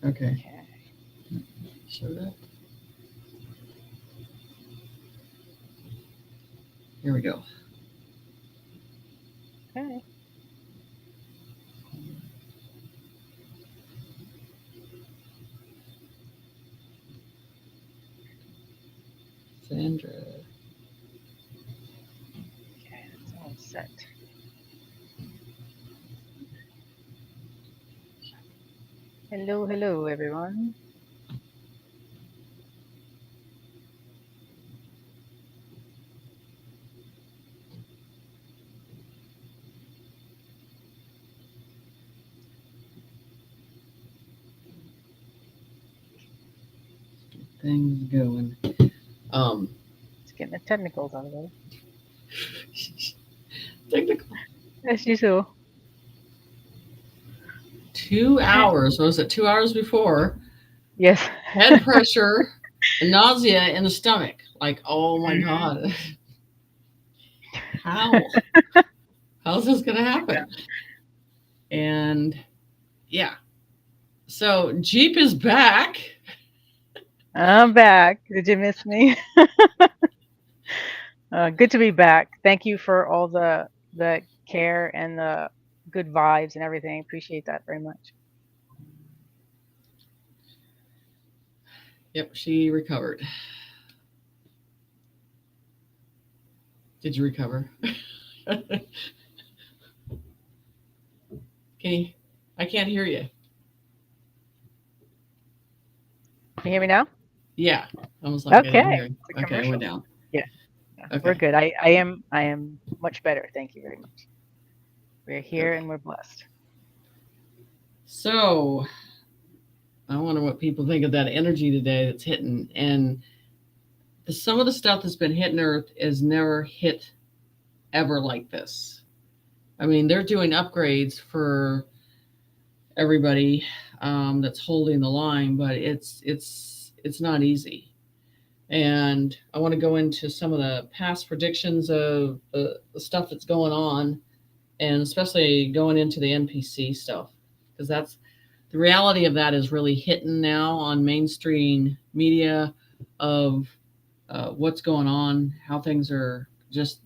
Okay. Show that. Here we go. Okay. Sandra. Okay, it's all set. Hello, hello, everyone. Things going. Um, Let's get the technicals out of the way. technical. As usual. 2 hours. Was it 2 hours before? Yes. Head pressure, nausea in the stomach. Like, oh my Mhm. god, how? How's this gonna happen? And yeah, so Jeep is back. I'm back. Did you miss me? Good to be back. Thank you for all the care and the good vibes and everything. Appreciate that very much. Yep, she recovered. Did you recover? Can you? I can't hear you. Can you hear me now? Yeah, I was like, I didn't Okay. hear you. It's a Okay, it went commercial. down. Yeah, yeah. We're Okay, good. I am much better. Thank you very much. We're here okay. and we're blessed. So I wonder what people think of that energy today that's hitting. And some of the stuff that's been hitting Earth is never hit ever like this. I mean, they're doing upgrades for everybody that's holding the line, but it's not easy. And I want to go into some of the past predictions of the stuff that's going on, and especially going into the NPC stuff, because that's the reality of that is really hitting now on mainstream media of what's going on, how things are just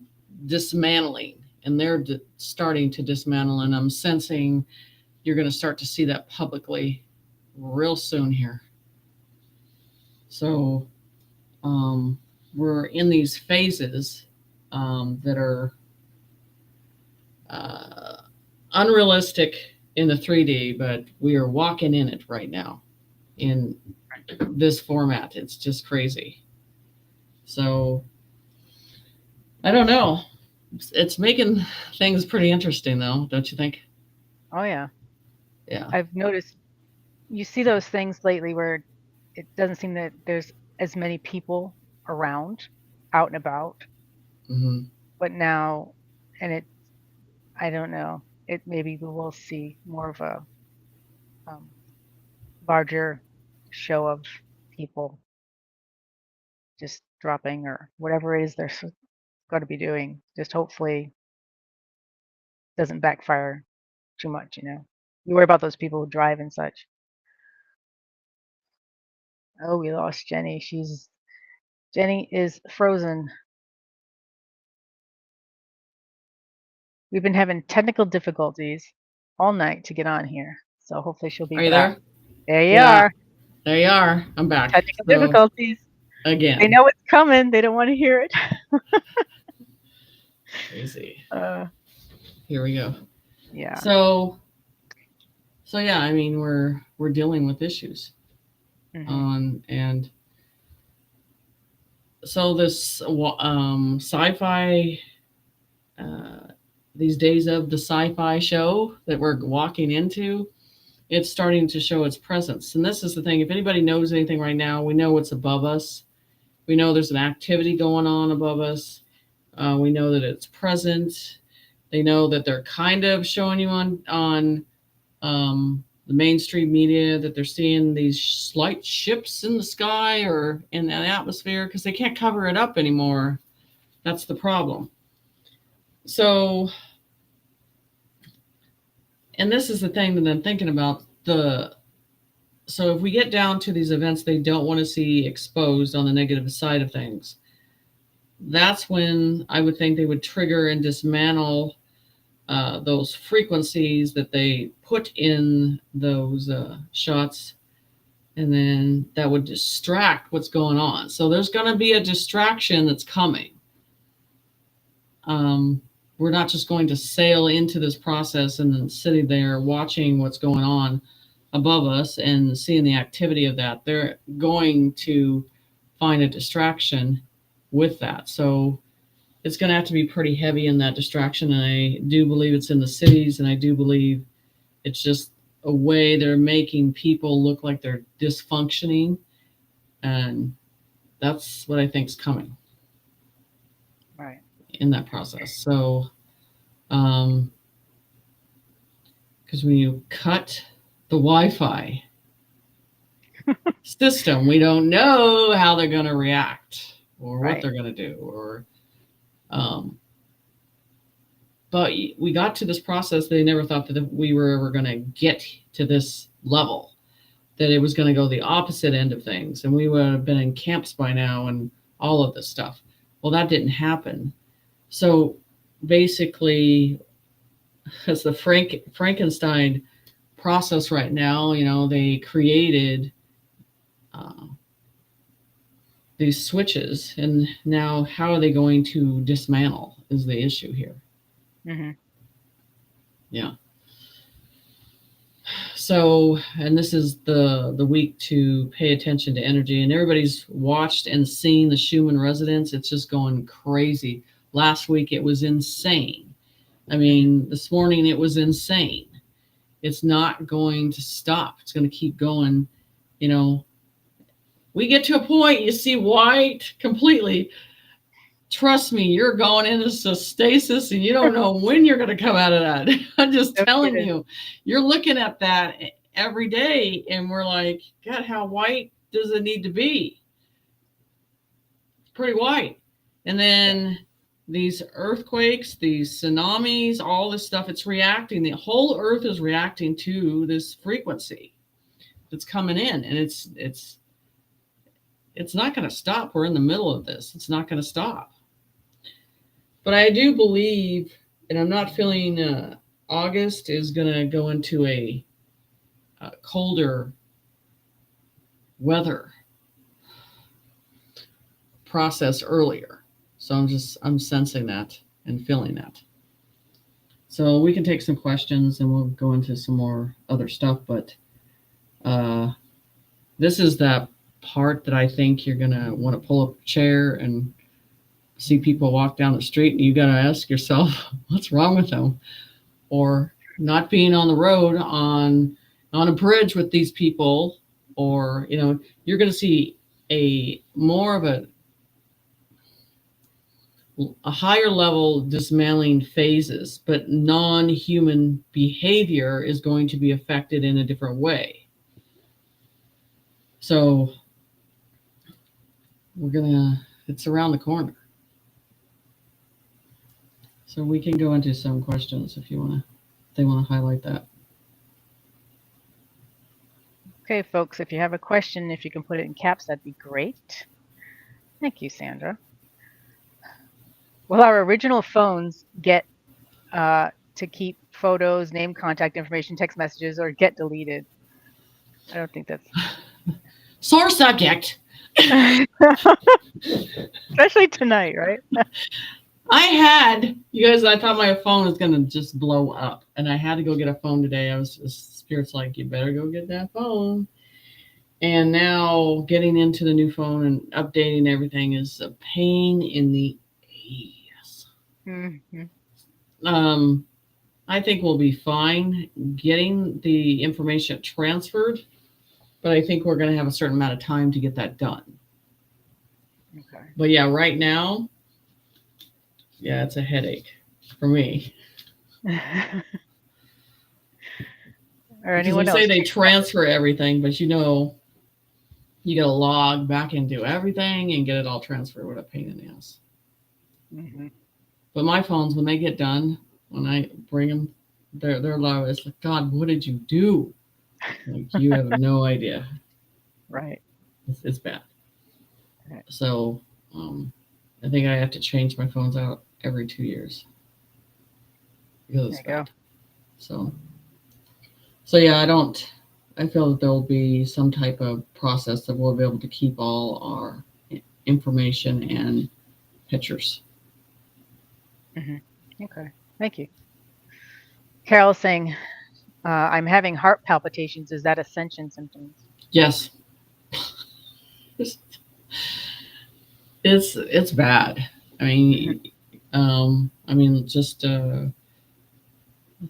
dismantling, and they're starting to dismantle. And I'm sensing you're going to start to see that publicly real soon here. So um, we're in these phases that are uh, unrealistic in the 3D, but we are walking in it right now in this format. It's just crazy. So I don't know. It's making things pretty interesting, though, don't you think? Oh yeah. Yeah. I've noticed you see those things lately where it doesn't seem that there's as many people around, out and about, Hmm. but now, and it, I don't know, it maybe we will see more of a um, larger show of people just dropping or whatever it is they're going to be doing. Just hopefully doesn't backfire too much, you know. You worry about those people who drive and such. Oh, we lost Jenny. Jenny is frozen. We've been having technical difficulties all night to get on here. So hopefully she'll be Are you back. there? There you Yeah. are. There you are. I'm back. Technical So difficulties. They again, know it's coming. They don't want to hear it. crazy. Uh, Here we go. yeah. So yeah, I mean we're dealing with issues Hmm. on and so this sci-fi uh, these days of the sci-fi show that we're walking into, it's starting to show its presence. And this is the thing: if anybody knows anything right now, we know what's above us. We know there's an activity going on above us. We know that it's present. They know that they're kind of showing you on the mainstream media that they're seeing these slight ships in the sky or in the atmosphere because they can't cover it up anymore. That's the problem. So, and this is the thing that I'm thinking about, the So if we get down to these events they don't want to see exposed on the negative side of things, that's when I would think they would trigger and dismantle those frequencies that they put in those shots, and then that would distract what's going on. So there's going to be a distraction that's coming. We're not just going to sail into this process and then sitting there watching what's going on above us and seeing the activity of that. They're going to find a distraction with that. So it's going to have to be pretty heavy in that distraction. And I do believe it's in the cities, and I do believe it's just a way they're making people look like they're dysfunctioning. And that's what I think is coming. Right. In that process. So, because when you cut the Wi-Fi system, we don't know how they're going to react or what they're going to do, or but we got to this process. They never thought that we were ever going to get to this level, that it was going to go the opposite end of things, and we would have been in camps by now and all of this stuff. Well, that didn't happen. So basically, as the Frankenstein process right now, they created these switches, and now how are they going to dismantle is the issue here. Mm-hmm. Yeah. So, and this is the week to pay attention to energy, and everybody's watched and seen the Schuman Residence. It's just going crazy. Last week it was insane. I mean, this morning it was insane. It's not going to stop. It's going to keep going. We get to a point, you see white completely. Trust me, you're going into stasis and you don't know when you're going to come out of that. I'm just telling you, you're looking at that every day and we're like, God, how white does it need to be? It's pretty white. And then these earthquakes, these tsunamis, all this stuff, it's reacting. The whole earth is reacting to this frequency that's coming in, and it's not going to stop. We're in the middle of this. It's not going to stop. But I do believe, and I'm not feeling August is going to go into a colder weather process earlier. So I'm sensing that and feeling that. So we can take some questions and we'll go into some more other stuff. But this is that part that I think you're going to want to pull up a chair and see people walk down the street, and you got to ask yourself, what's wrong with them? Or not being on the road on a bridge with these people, or, you're going to see a more of a higher level dismantling phases, but non-human behavior is going to be affected in a different way. So it's around the corner. So we can go into some questions if they want to highlight that. Okay, folks, if you have a question, if you can put it in caps, that'd be great. Thank you, Sandra. Will our original phones get to keep photos, name, contact information, text messages, or get deleted? I don't think that's... Sore subject. Especially tonight, right? I thought my phone was going to just blow up, and I had to go get a phone today. Spirit's like, you better go get that phone. And now getting into the new phone and updating everything is a pain in the ass. Mm-hmm. I think we'll be fine getting the information transferred, but I think we're going to have a certain amount of time to get that done. Okay. But yeah, right now, it's a headache for me. Or anyone else? Say they transfer everything, but you got to log back into everything and get it all transferred. What a pain in the ass. Mm-hmm. But my phones, when they get done, when I bring them, they're low. It's like, God, what did you do? Like, you have no idea. Right. It's bad. Right. So I think I have to change my phones out every 2 years because There it's you bad. go. So yeah, I feel that there will be some type of process that we'll be able to keep all our information and pictures. Okay. Thank you. Carol's saying, I'm having heart palpitations. Is that ascension symptoms? Yes, it's bad. I mean, just I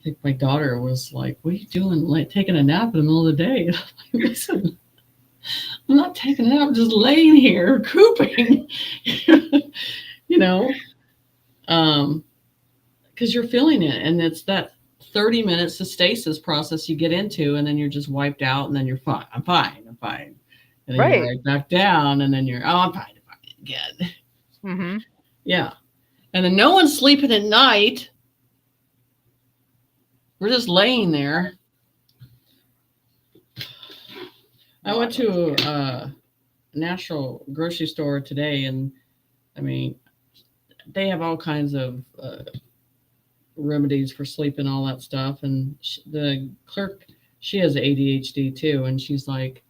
think my daughter was like, "What are you doing? Like taking a nap in the middle of the day?" I'm like, listen, I'm not taking a nap. I'm just laying here cooping. you know, because you're feeling it, and it's that 30 minutes of stasis process you get into, and then you're just wiped out, and then you're fine. I'm fine. I'm fine. And then you're Right. right back down, and then you're, oh, I'm fine. I'm fine again. Mm-hmm. Yeah. And then no one's sleeping at night. We're just laying there. I No, I went don't to understand. a national grocery store today, and I mean, they have all kinds of remedies for sleep and all that stuff. And the clerk, she has ADHD too, and she's like,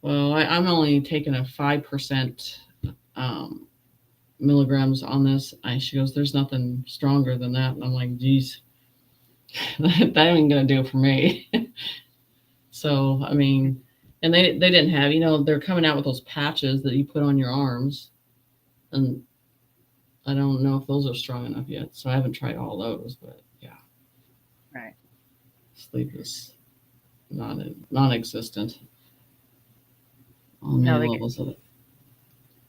"Well, I'm only taking a 5% um, milligrams on this." She goes, "There's nothing stronger than that." And I'm like, "Geez, that ain't gonna do it for me." So I mean, and they didn't have, they're coming out with those patches that you put on your arms, and I don't know if those are strong enough yet. So I haven't tried all those, but yeah, Right. sleep is non-existent on No, many they levels of it.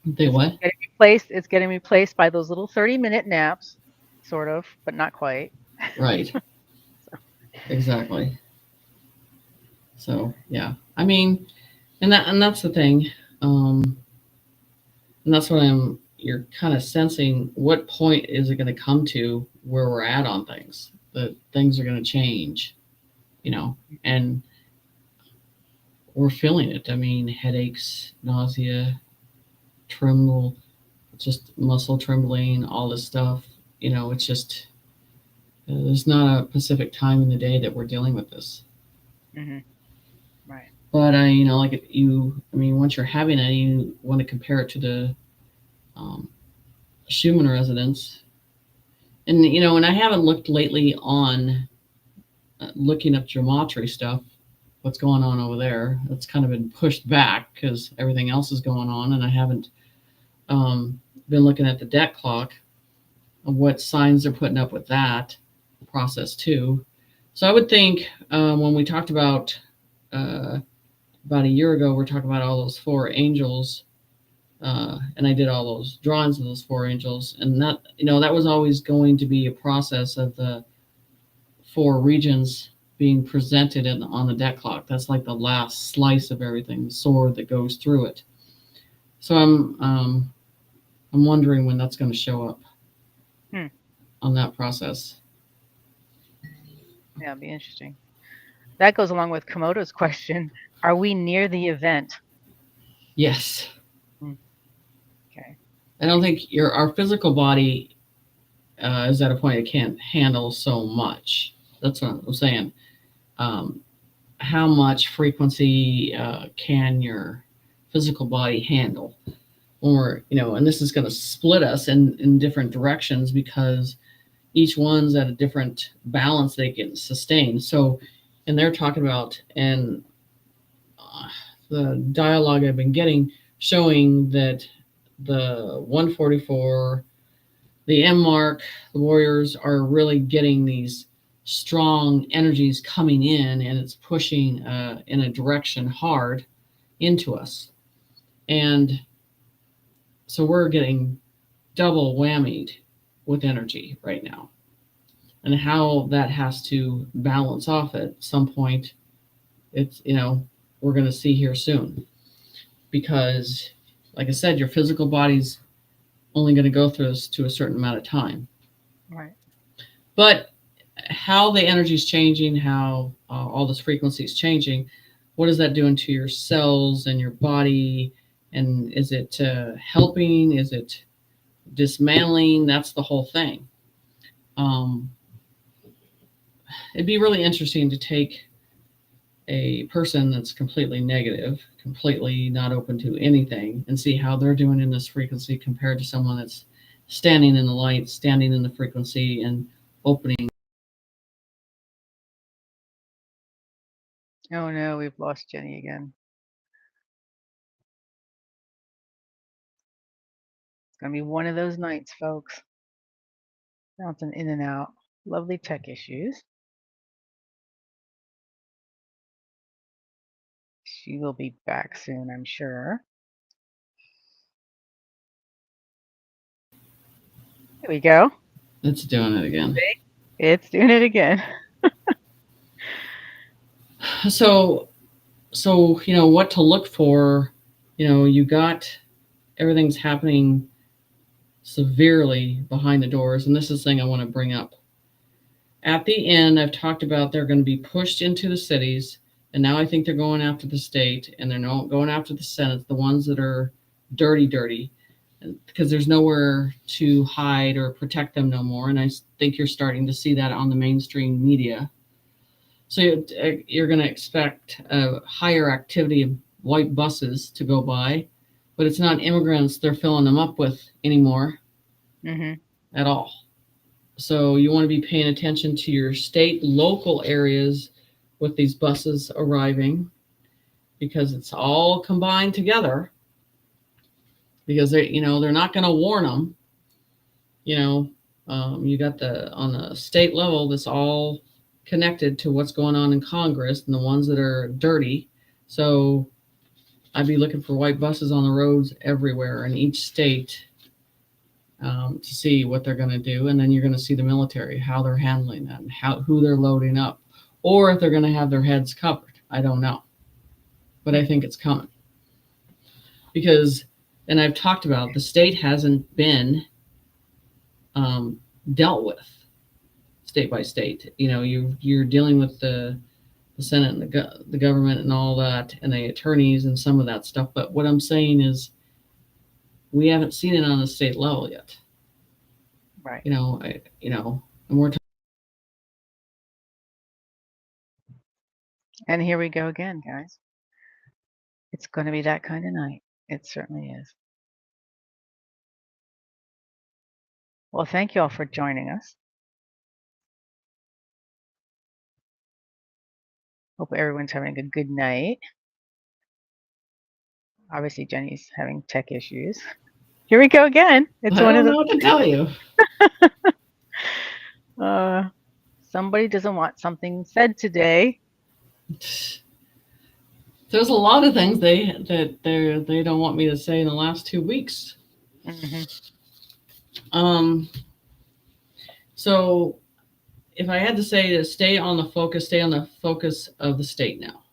They what? getting replaced. It's getting replaced by those little 30-minute naps, sort of, but not quite. Right, So, exactly. So yeah, I mean, and that's the thing, and that's what you're kind of sensing. What point is it going to come to where we're at on things? That things are going to change, and we're feeling it. I mean, headaches, nausea, tremble, just muscle trembling, all this stuff. It's just there's not a specific time in the day that we're dealing with this. mm-hmm. Right. But like I mean, once you're having it, you want to compare it to the um, Schuman Residence, and I haven't looked lately on looking up gematria stuff. What's going on over there? That's kind of been pushed back because everything else is going on, and I haven't been looking at the debt clock of what signs they're putting up with that process too. So I would think when we talked about a year ago, we're talking about all those four angels, and I did all those drawings of those four angels, and that was always going to be a process of the four regions being presented on the deck clock. That's like the last slice of everything, the sword that goes through it. So I'm wondering when that's going to show up Hmm. on that process. Yeah, it'll be interesting. That goes along with Komodo's question. Are we near the event? Yes, Hmm. Okay. I don't think our physical body is at a point it can't handle so much. That's what I'm saying. Um, how much frequency can your physical body handle? Or and this is going to split us in different directions because each one's at a different balance they can sustain. So, and they're talking about, and the dialogue I've been getting showing that the 144, the M mark, the warriors are really getting these strong energies coming in, and it's pushing in a direction hard into us. And so we're getting double whammied with energy right now. And how that has to balance off at some point, it's, we're going to see here soon. Because, like I said, your physical body's only going to go through this to a certain amount of time. Right. But how the energy is changing, how all this frequency is changing, what is that doing to your cells and your body? And is it helping? Is it dismantling? That's the whole thing. Um, it'd be really interesting to take a person that's completely negative, completely not open to anything, and see how they're doing in this frequency compared to someone that's standing in the light, standing in the frequency, and opening. Oh no, we've lost Jenny again. It's gonna be one of those nights, folks. Bouncing in and out. Lovely tech issues. She will be back soon, I'm sure. Here we go. It's doing it again. It's doing it again. So, what to look for. You got everything's happening severely behind the doors, and this is the thing I want to bring up. At the end, I've talked about they're going to be pushed into the cities, and now I think they're going after the state, and they're not going after the Senate, the ones that are dirty, because there's nowhere to hide or protect them no more. And I think you're starting to see that on the mainstream media. So you're going to expect a higher activity of white buses to go by, but it's not immigrants they're filling them up with anymore at all. So you want to be paying attention to your state, local areas with these buses arriving, because it's all combined together. Because they're not going to warn them. You got on the state level, this all connected to what's going on in Congress and the ones that are dirty. So I'd be looking for white buses on the roads everywhere in each state, to see what they're going to do. And then you're going to see the military, how they're handling that, and who they're loading up, or if they're going to have their heads covered. I don't know, but I think it's coming. Because, and I've talked about, the state hasn't been dealt with state by state. You're dealing with the Senate and the government and all that, and the attorneys and some of that stuff. But what I'm saying is, we haven't seen it on the state level yet. Right. And we're And here we go again, guys. It's going to be that kind of night. It certainly is. Well, thank you all for joining us. Hope everyone's having a good night. Obviously, Jenny's having tech issues. Here we go again. I don't know what to tell you. Somebody doesn't want something said today. There's a lot of things they don't want me to say in the last 2 weeks. So if I had to say to stay on the focus of the state now,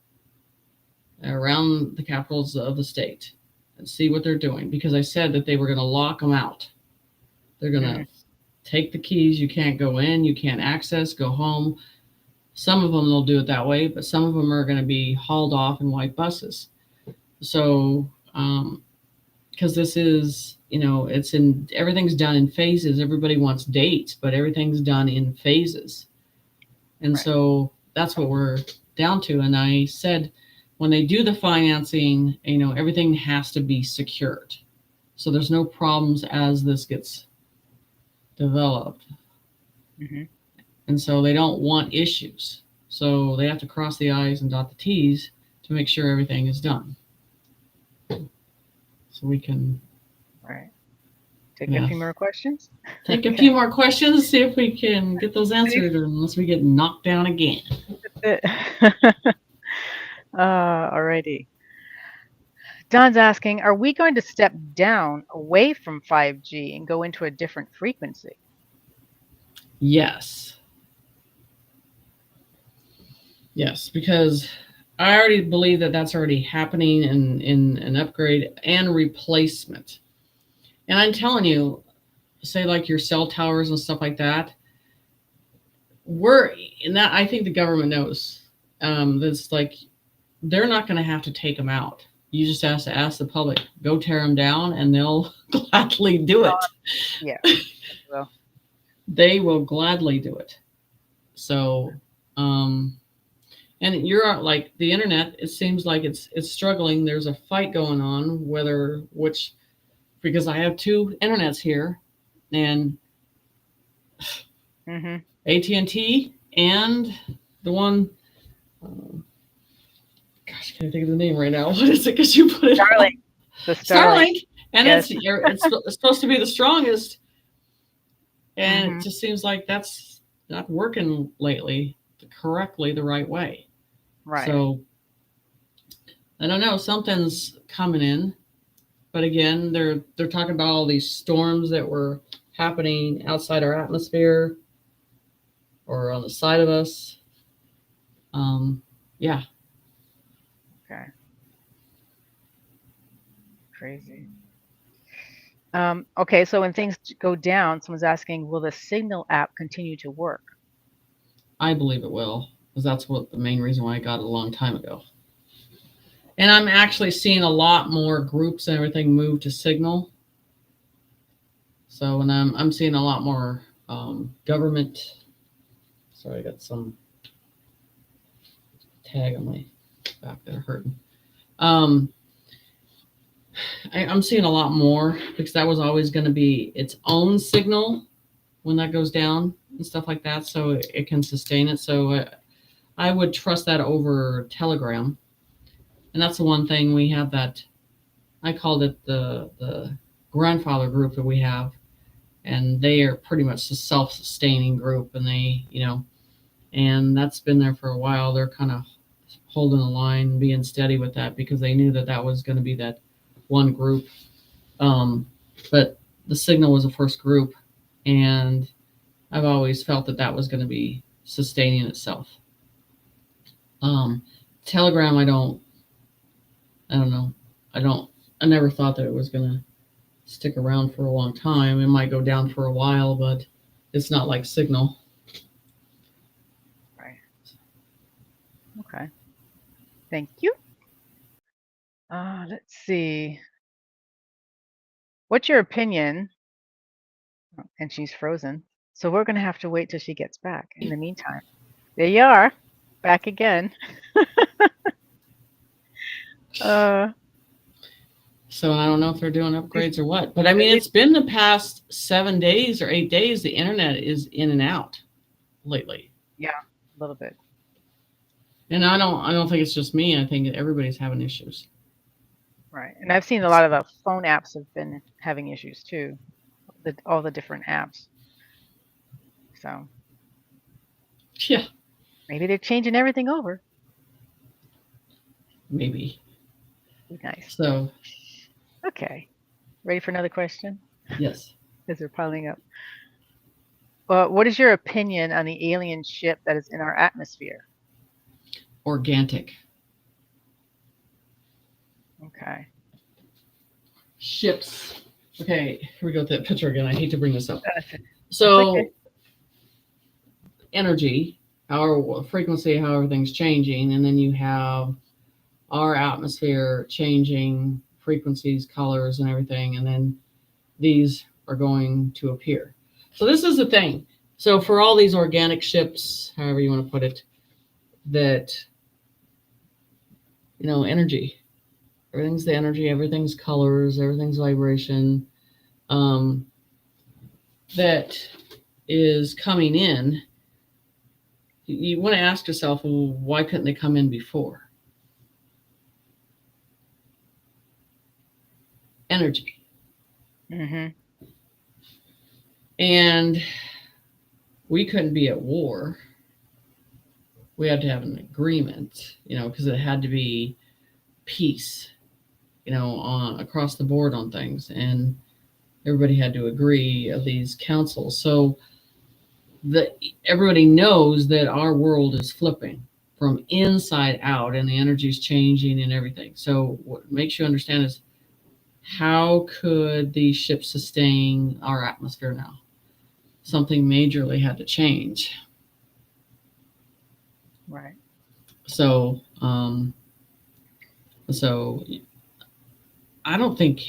around the capitals of the state, and see what they're doing, because I said that they were going to lock them out. They're going to take the keys. You can't go in, you can't access, go home. Some of them they'll do it that way, but some of them are going to be hauled off in white buses. So, because this is, everything's done in phases. Everybody wants dates, but everything's done in phases. And so that's what we're down to. And I said, when they do the financing, everything has to be secured. So there's no problems as this gets developed. And so they don't want issues. So they have to cross the I's and dot the T's to make sure everything is done. So we can take a few more questions. Take a few more questions, see if we can get those answered, unless we get knocked down again. Alrighty. Don's asking, are we going to step down away from 5G and go into a different frequency? Yes. Yes, because I already believe that that's already happening in an upgrade and replacement. And I'm telling you, say like your cell towers and stuff like that, I think the government knows. That's like they're not going to have to take them out. You just have to ask the public, go tear them down, and they'll gladly do it. Yeah. Well, They will gladly do it. So, and you're like the internet. It seems like it's struggling. There's a fight going on whether which because I have two internets here, and mm-hmm. AT&T and the one. Gosh, can't think of the name right now. What is it? Because you put it Starlink. on. The Starlink, and yes. it's supposed to be the strongest, and Mm-hmm. it just seems like that's not working lately correctly the right way. Right. So I don't know. Something's coming in, but again, they're talking about all these storms that were happening outside our atmosphere or on the side of us. Yeah. Okay. Crazy. Okay, so when things go down, someone's asking, will the Signal app continue to work? I believe it will, because that's what the main reason why I got it a long time ago. And I'm actually seeing a lot more groups and everything move to Signal. So, and I'm seeing a lot more government. Sorry, I got some tag on my back there hurting. I'm seeing a lot more because that was always going to be its own signal when that goes down and stuff like that, so it can sustain it. So I would trust that over Telegram, and that's the one thing we have that I called it the grandfather group that we have, and they are pretty much a self-sustaining group, and they and that's been there for a while. They're kind of holding the line, being steady with that because they knew that that was going to be that one group. But the Signal was the first group, and I've always felt that that was going to be sustaining itself. Telegram, I don't know. I never thought that it was going to stick around for a long time. It might go down for a while, but it's not like Signal. Right. Okay. Thank you. Let's see. What's your opinion? Oh, and she's frozen. So we're going to have to wait till she gets back. In the meantime, there you are, back again. So I don't know if they're doing upgrades or what. But I mean, it's been the past 7 days or 8 days. The internet is in and out lately. Yeah, a little bit. And I don't think it's just me. I think everybody's having issues. Right. And I've seen a lot of the phone apps have been having issues too. All the different apps. So yeah, maybe they're changing everything over. Maybe. Be nice. So okay. Ready for another question? Yes. As they're piling up. What is your opinion on the alien ship that is in our atmosphere? Organic. Okay. Ships. Okay, here we go with that picture again. I hate to bring this up. So, okay. Energy, our frequency, how everything's changing, and then you have our atmosphere changing frequencies, colors, and everything, and then these are going to appear. So this is the thing. So for all these organic ships, however you want to put it, that, energy, everything's the energy, everything's colors, everything's vibration, that is coming in. You want to ask yourself, well, why couldn't they come in before? Energy. Mm-hmm. And we couldn't be at war. We had to have an agreement, because it had to be peace, on across the board on things, and everybody had to agree of these councils. So everybody knows that our world is flipping from inside out, and the energy is changing and everything. So what makes you understand is how could these ships sustain our atmosphere now? Something majorly had to change. Right. So, so I don't think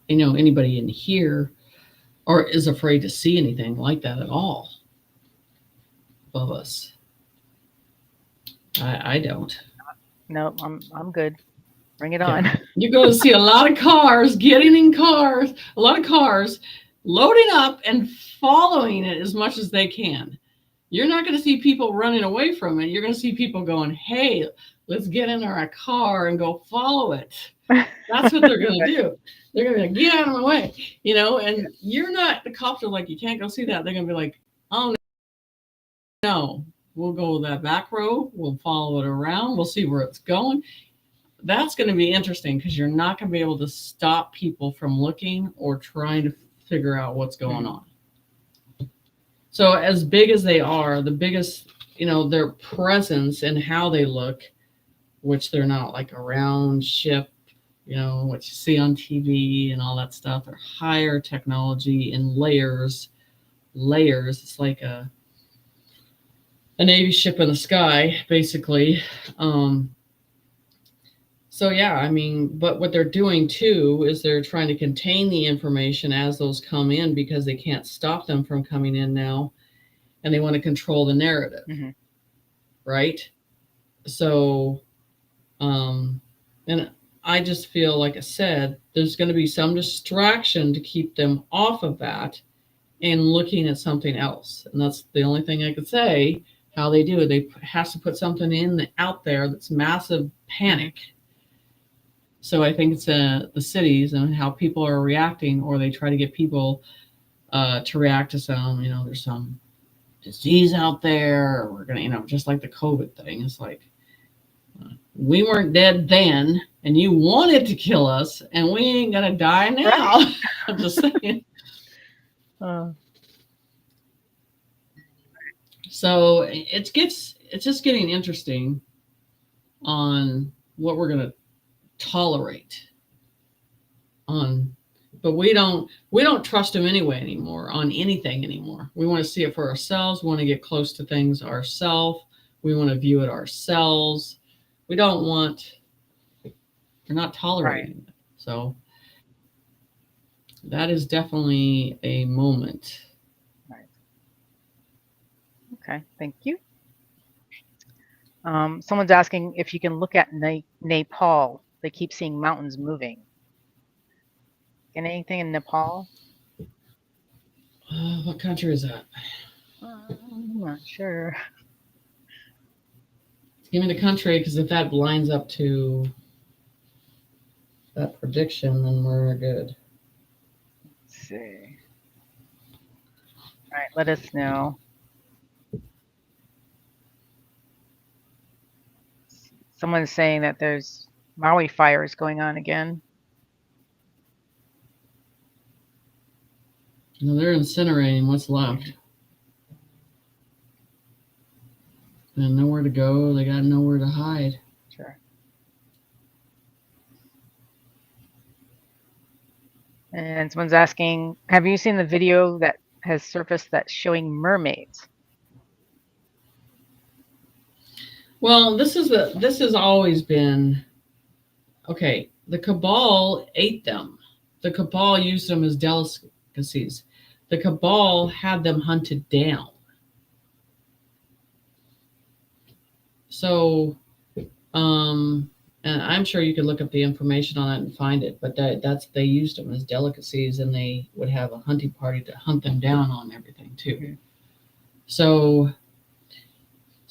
anybody in here or is afraid to see anything like that at all above us. I don't. No, I'm good. Bring it Yeah. on. You're going to see a lot of cars getting in cars, a lot of cars loading up and following it as much as they can. You're not going to see people running away from it. You're going to see people going, hey, let's get in our car and go follow it. That's what they're going to do. They're going to be like, get out of my way, and you're not, the cops are like, you can't go see that. They're going to be like, oh, no, we'll go that back road. We'll follow it around. We'll see where it's going. That's going to be interesting because you're not going to be able to stop people from looking or trying to figure out what's going on. So as big as they are, the biggest, their presence and how they look, which they're not like a round ship, what you see on TV and all that stuff. They're higher technology in layers. It's like a Navy ship in the sky, basically. So yeah, I mean, but what they're doing too is they're trying to contain the information as those come in because they can't stop them from coming in now, and they want to control the narrative, right? So, and I just feel like I said, there's going to be some distraction to keep them off of that and looking at something else, and that's the only thing I could say. How they do it, they have to put something out there that's massive panic. So I think it's the cities and how people are reacting, or they try to get people to react to some, there's some disease out there, or we're going to, just like the COVID thing. It's like, we weren't dead then, and you wanted to kill us, and we ain't going to die now. Right. I'm just saying. So it's just getting interesting on what we're going to tolerate on, but we don't trust them anyway anymore on anything anymore. We want to see it for ourselves. We want to get close to things ourselves. We want to view it ourselves. We're not tolerating it. So that is definitely a moment. Right. Okay, thank you. Someone's asking if you can look at Nepal. They keep seeing mountains moving. Can anything in Nepal? What country is that? I'm not sure. Give me the country, because if that lines up to that prediction, then we're good. Let's see. All right, let us know. Someone's saying that there's Maui fires going on again. No, they're incinerating what's left. And nowhere to go. They got nowhere to hide. Sure. And someone's asking, have you seen the video that has surfaced that's showing mermaids? Well, this has always been okay. The cabal ate them. The cabal used them as delicacies. The cabal had them hunted down. So, and I'm sure you could look up the information on it and find it, but they used them as delicacies, and they would have a hunting party to hunt them down on everything too. Mm-hmm. So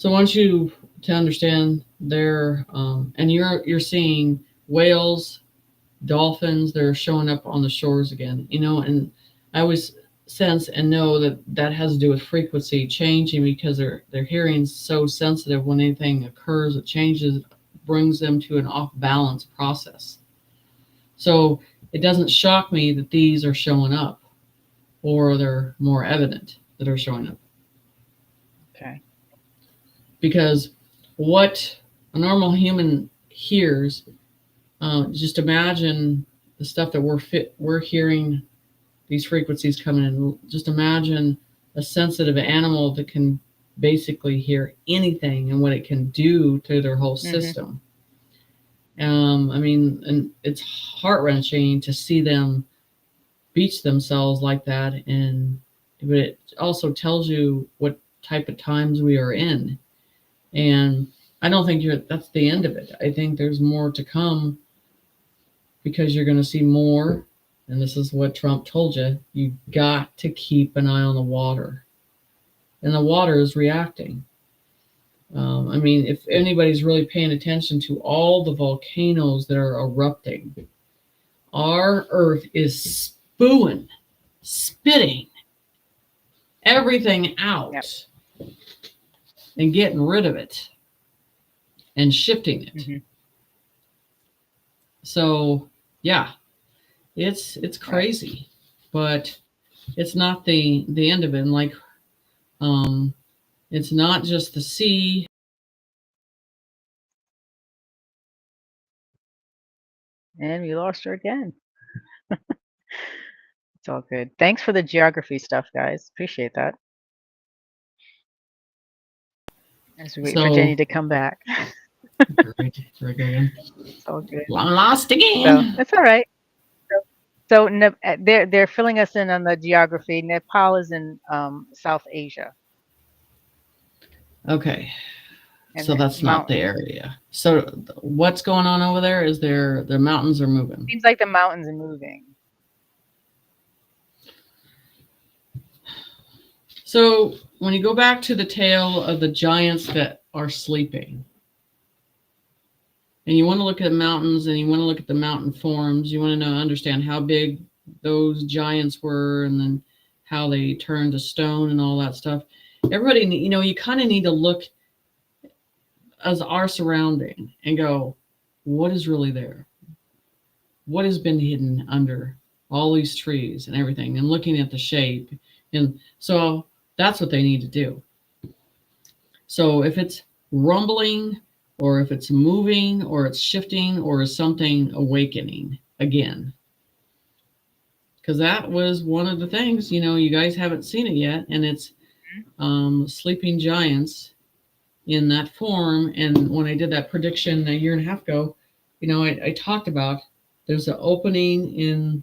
once you to understand their and you're seeing whales, dolphins, they're showing up on the shores again, and I always sense and know that has to do with frequency changing, because their hearing's so sensitive. When anything occurs, it changes, brings them to an off balance process. So it doesn't shock me that these are showing up, or they're more evident that are showing up. Okay. Because what a normal human hears, just imagine the stuff that we're hearing, these frequencies coming in. Just imagine a sensitive animal that can basically hear anything and what it can do to their whole system. I mean, and it's heart wrenching to see them beach themselves like that, but it also tells you what type of times we are in. And I don't think that's the end of it. I think there's more to come, because you're going to see more. And this is what Trump told you. You got to keep an eye on the water, and the water is reacting. I mean, if anybody's really paying attention to all the volcanoes that are erupting, our Earth is spitting everything out. Yep. And getting rid of it and shifting it. So yeah, it's crazy, but it's not the end of it. And like, it's not just the sea. And we lost her again. It's all good. Thanks for the geography stuff, guys. Appreciate that. As we wait for Jenny to come back. Right again. It's all good. I'm lost again. So that's all right. So they're filling us in on the geography. Nepal is in South Asia. Okay. And so that's not the area. So what's going on over there is the mountains are moving. Seems like the mountains are moving. So when you go back to the tale of the giants that are sleeping, and you want to look at mountains and you want to look at the mountain forms, you want to understand how big those giants were, and then how they turned to stone and all that stuff. Everybody, you kind of need to look as our surrounding and go, what is really there? What has been hidden under all these trees and everything, and looking at the shape. And so that's what they need to do. So if it's rumbling, or if it's moving, or it's shifting, or is something awakening again. Because that was one of the things, you guys haven't seen it yet, and it's sleeping giants in that form. And when I did that prediction a year and a half ago, I talked about there's an opening in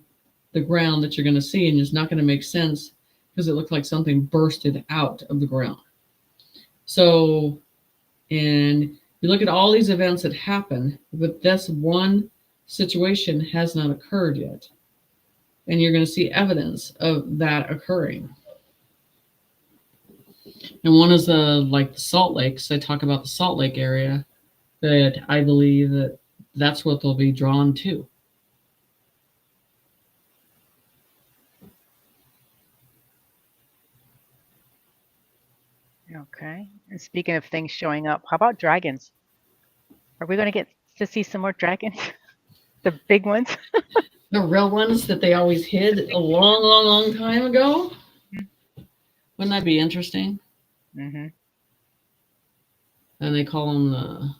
the ground that you're going to see, and it's not going to make sense because it looked like something bursted out of the ground. So, and you look at all these events that happen, but this one situation has not occurred yet. And you're going to see evidence of that occurring. And one is the Salt Lakes. I talk about the Salt Lake area, that I believe that's what they'll be drawn to. Okay. And speaking of things showing up, how about dragons? Are we going to get to see some more dragons? The big ones? The real ones that they always hid a long time ago? Wouldn't that be interesting? Mm-hmm. And they call them the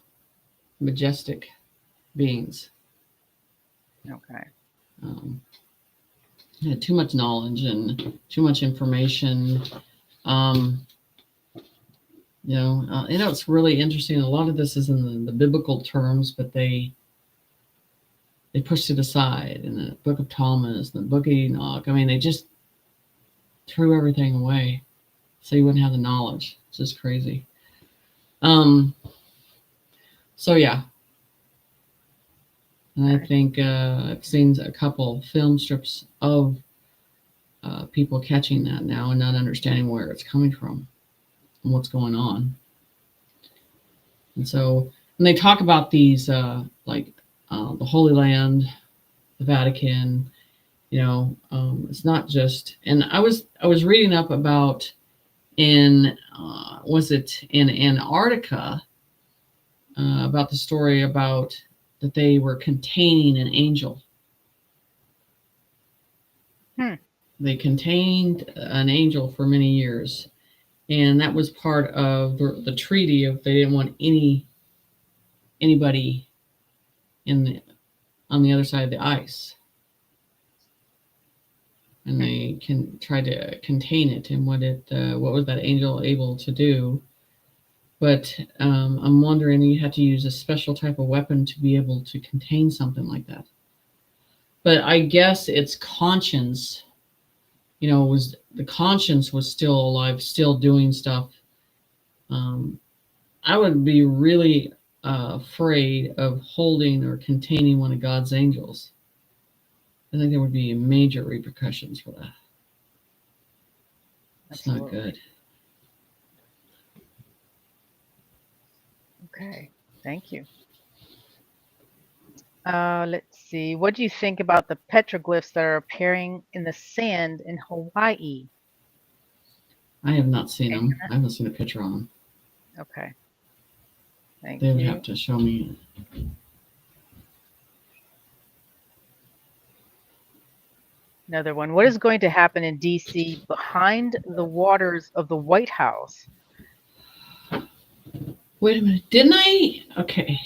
majestic beings. Okay. Had too much knowledge and too much information. It's really interesting. A lot of this is in the biblical terms, but they pushed it aside in the Book of Thomas, the Book of Enoch. I mean, they just threw everything away so you wouldn't have the knowledge. It's just crazy. So yeah. And I think I've seen a couple film strips of people catching that now and not understanding where it's coming from and what's going on. And so when they talk about these, the Holy Land, the Vatican, it's not just. And I was reading up about was it in Antarctica, about the story about that they were containing an angel. They contained an angel for many years, and that was part of the treaty of they didn't want anybody on the other side of the ice. And they they can try to contain it and what was that angel able to do. But I'm wondering, you have to use a special type of weapon to be able to contain something like that. But I guess its conscience, was the conscience was still alive, still doing stuff. I would be really afraid of holding or containing one of God's angels. I think there would be major repercussions for that. It's not good. Okay, thank you. Let's see. What do you think about the petroglyphs that are appearing in the sand in Hawaii? I have not seen them. I haven't seen a picture on them. Okay. Thank They you. would have to show me. Another one. What is going to happen in D.C. behind the waters of the White House? Wait a minute. Didn't I? Okay.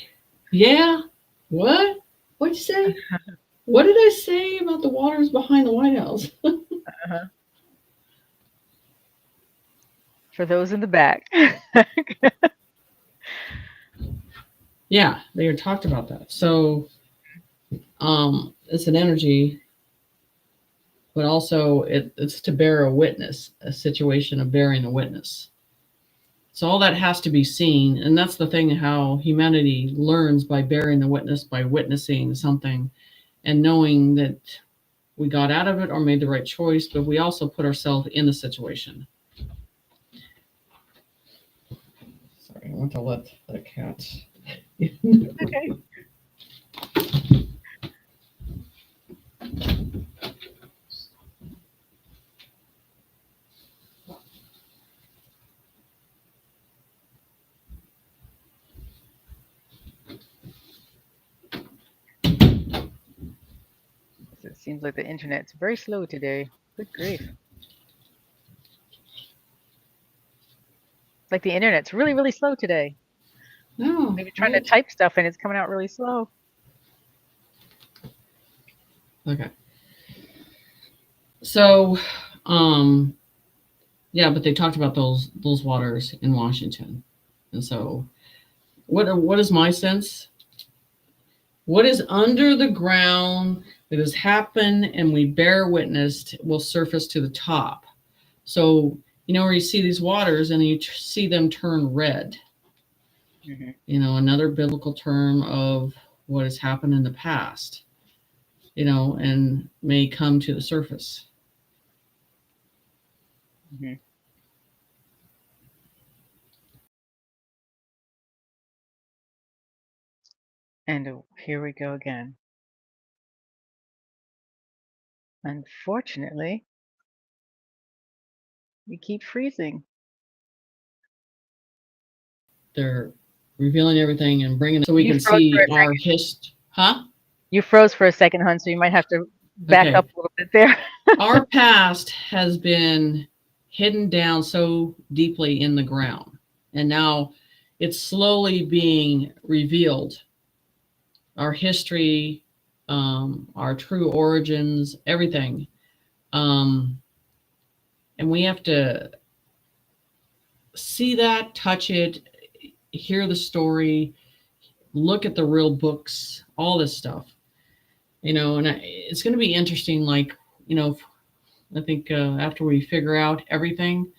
Yeah. What? What'd you say? What did I say about the waters behind the White House? For those in the back. Yeah, they had talked about that. So it's an energy, but also it's to bear a witness, a situation of bearing a witness. So all that has to be seen, and that's the thing, how humanity learns by bearing the witness, by witnessing something and knowing that we got out of it or made the right choice, but we also put ourselves in the situation. Sorry, I want to let the cat. Okay. It seems like the internet's very slow today. Good grief. It's like the internet's really, really slow today. No. Maybe trying to type stuff and it's coming out really slow. Okay. So, yeah, but they talked about those waters in Washington, and so, what is my sense? What is under the ground that has happened and we bear witness will surface to the top. So, where you see these waters and you see them turn red. Mm-hmm. Another biblical term of what has happened in the past, and may come to the surface. Mm-hmm. And here we go again. Unfortunately, we keep freezing. They're revealing everything and bringing it so we can see our history. Huh? You froze for a second, hon, so you might have to back up a little bit there. Our past has been hidden down so deeply in the ground, and now it's slowly being revealed. Our history, our true origins, everything. And we have to see that, touch it, hear the story, look at the real books, all this stuff. And it's going to be interesting, like, I think after we figure out everything,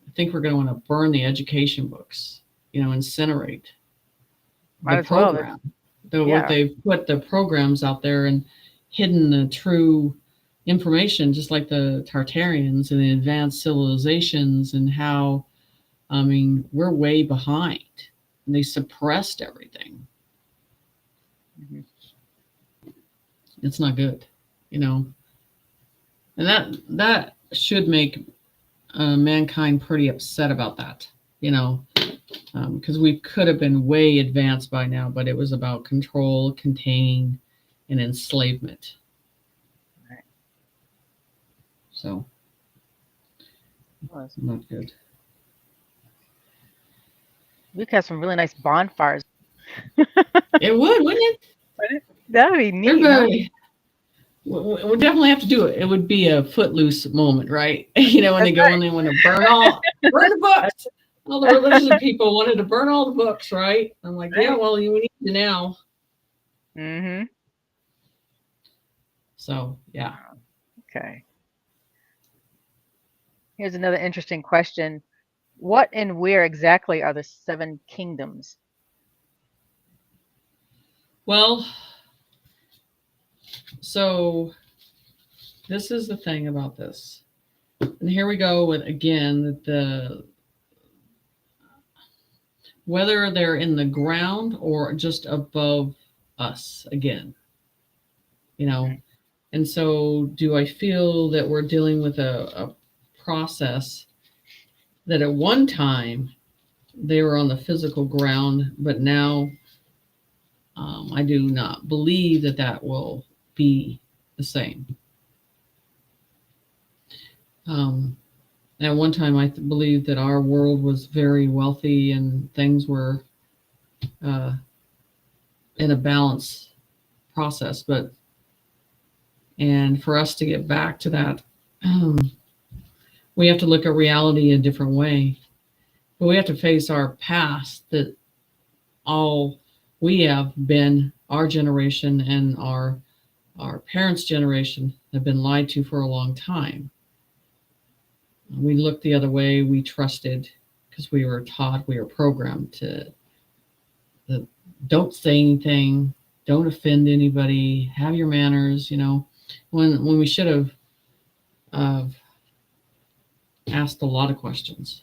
I think we're going to want to burn the education books, incinerate the program. What they've put the programs out there and hidden the true information, just like the Tartarians and the advanced civilizations, and how, we're way behind. And they suppressed everything. Mm-hmm. It's not good, and that should make mankind pretty upset about that, because we could have been way advanced by now, but it was about control, containing, and enslavement. Right. So, not good. We could have some really nice bonfires. It would, wouldn't it? That would be neat. Everybody, we'll definitely have to do it. It would be a footloose moment, right? When they That's go and they want to burn the right. books. All the religious people wanted to burn all the books, right? I'm like, yeah, Right. well, we need you now. Mm-hmm. So, yeah. Okay. Here's another interesting question. What and where exactly are the seven kingdoms? Well, so this is the thing about this. And here we go with again whether they're in the ground or just above us again, you know. And so, do I feel that we're dealing with a process that at one time they were on the physical ground, but now I do not believe that that will be the same. Um, at one time, I believed that our world was very wealthy and things were uh, in a balance process, and for us to get back to that, we have to look at reality a different way. But we have to face our past that all we have been, our generation and our parents' generation have been lied to for a long time. We looked the other way. We trusted because we were taught, we were programmed to don't say anything, don't offend anybody, have your manners. When we should have uh, asked a lot of questions.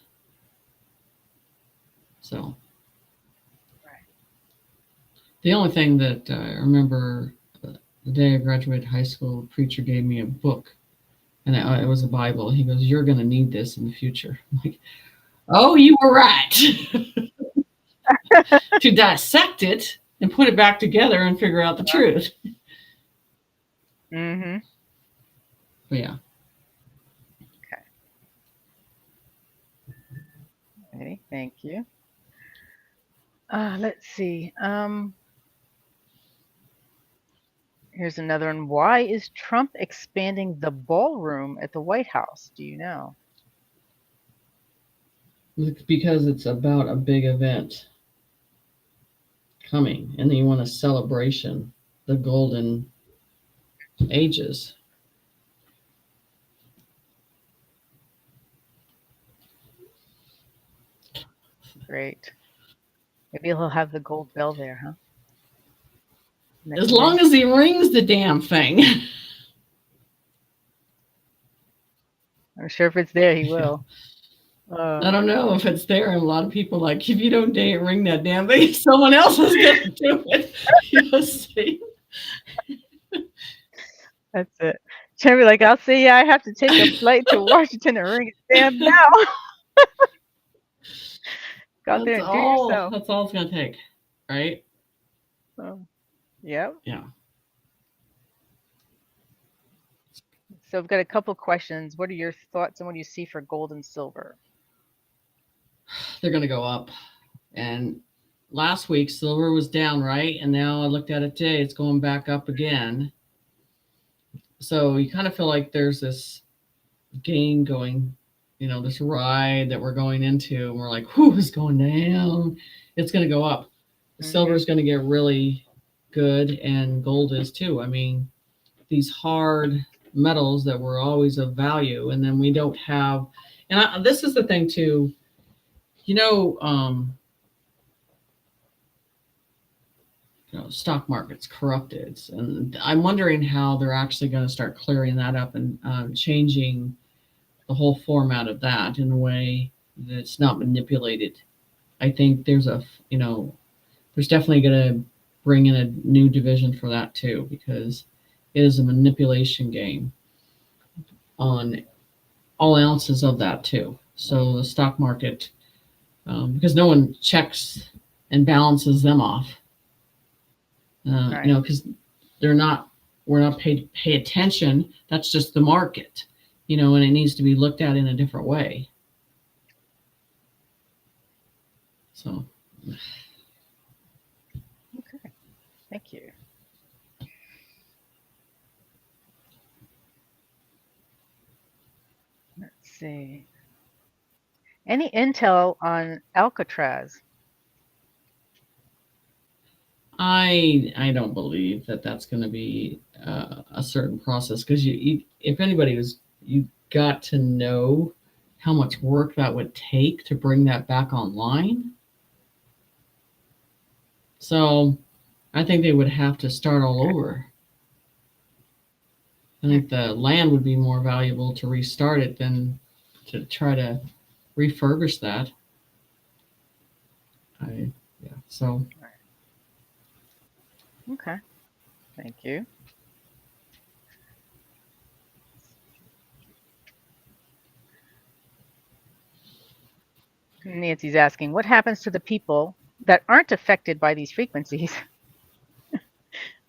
So Right. the only thing that I remember the day I graduated high school, a preacher gave me a book, and it was a Bible. He goes, "You're going to need this in the future." I'm like, oh, you were right. To dissect it and put it back together and figure out the truth. Mm-hmm. But yeah, Okay. Thank you. Let's see. Here's another one. Why is Trump expanding the ballroom at the White House? Do you know? it's because it's about a big event coming, and you want a celebration, the golden ages. Great. Maybe he'll have the gold bell there, huh? As Next long day. as he rings the damn thing. I'm sure if it's there, he Yeah. will. Uh, I don't know if it's there. And a lot of people like, if you don't ring that damn thing, someone else is going to do it. See? that's it. Should be like, I'll see. I have to take a flight to Washington and ring it damn now. Go out there That's and do all. yourself. That's all it's going to take, right? Yep. Yeah, So I've got a couple questions. What are your thoughts on what you see for gold and silver? they're going to go up. And last week silver was down, right? And now I looked at it today; it's going back up again. So you kind of feel like there's this game going, this ride that we're going into, and we're like, whew, it's going down. It's going to go up. Silver Mm-hmm. is going to get really good, and gold is too. I mean, these hard metals that were always of value, and then we don't have. And this is the thing too. You know, um, stock market's corrupted, and I'm wondering how they're actually going to start clearing that up and changing the whole format of that in a way that's not manipulated. I think there's definitely going to bring in a new division for that too, because it is a manipulation game on all ounces of that too. So the stock market, because no one checks and balances them off, Right. because they're not, we're not paid to pay attention. That's just the market, and it needs to be looked at in a different way. So Okay. Thank you. Let's see. Any intel on Alcatraz? I don't believe that that's going to be a certain process, because if anybody was, you got to know how much work that would take to bring that back online. So I think they would have to start all over. I think the land would be more valuable to restart it than to try to refurbish that. Yeah. So Okay. Thank you. Nancy's asking, what happens to the people that aren't affected by these frequencies?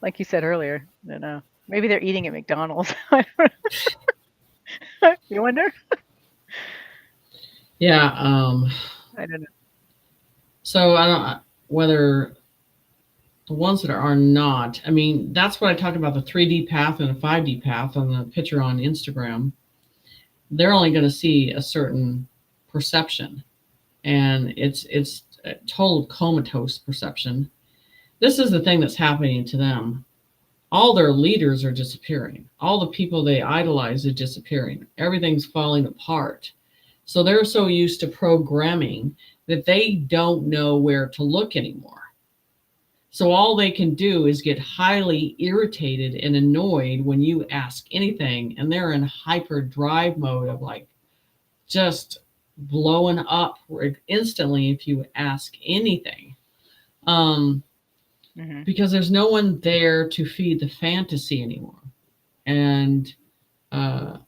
Like you said earlier, I don't know. Maybe they're eating at McDonald's. You wonder? yeah. I don't know. So I don't whether the ones that are not. I mean, that's what I talked about, the 3D path and the 5D path on the picture on Instagram. They're only going to see a certain perception, and it's a total comatose perception. This is the thing that's happening to them. All their leaders are disappearing. All the people they idolize are disappearing. Everything's falling apart. So they're so used to programming that they don't know where to look anymore. So all they can do is get highly irritated and annoyed when you ask anything, and they're in hyper drive mode of like just blowing up instantly if you ask anything. Because there's no one there to feed the fantasy anymore. And they're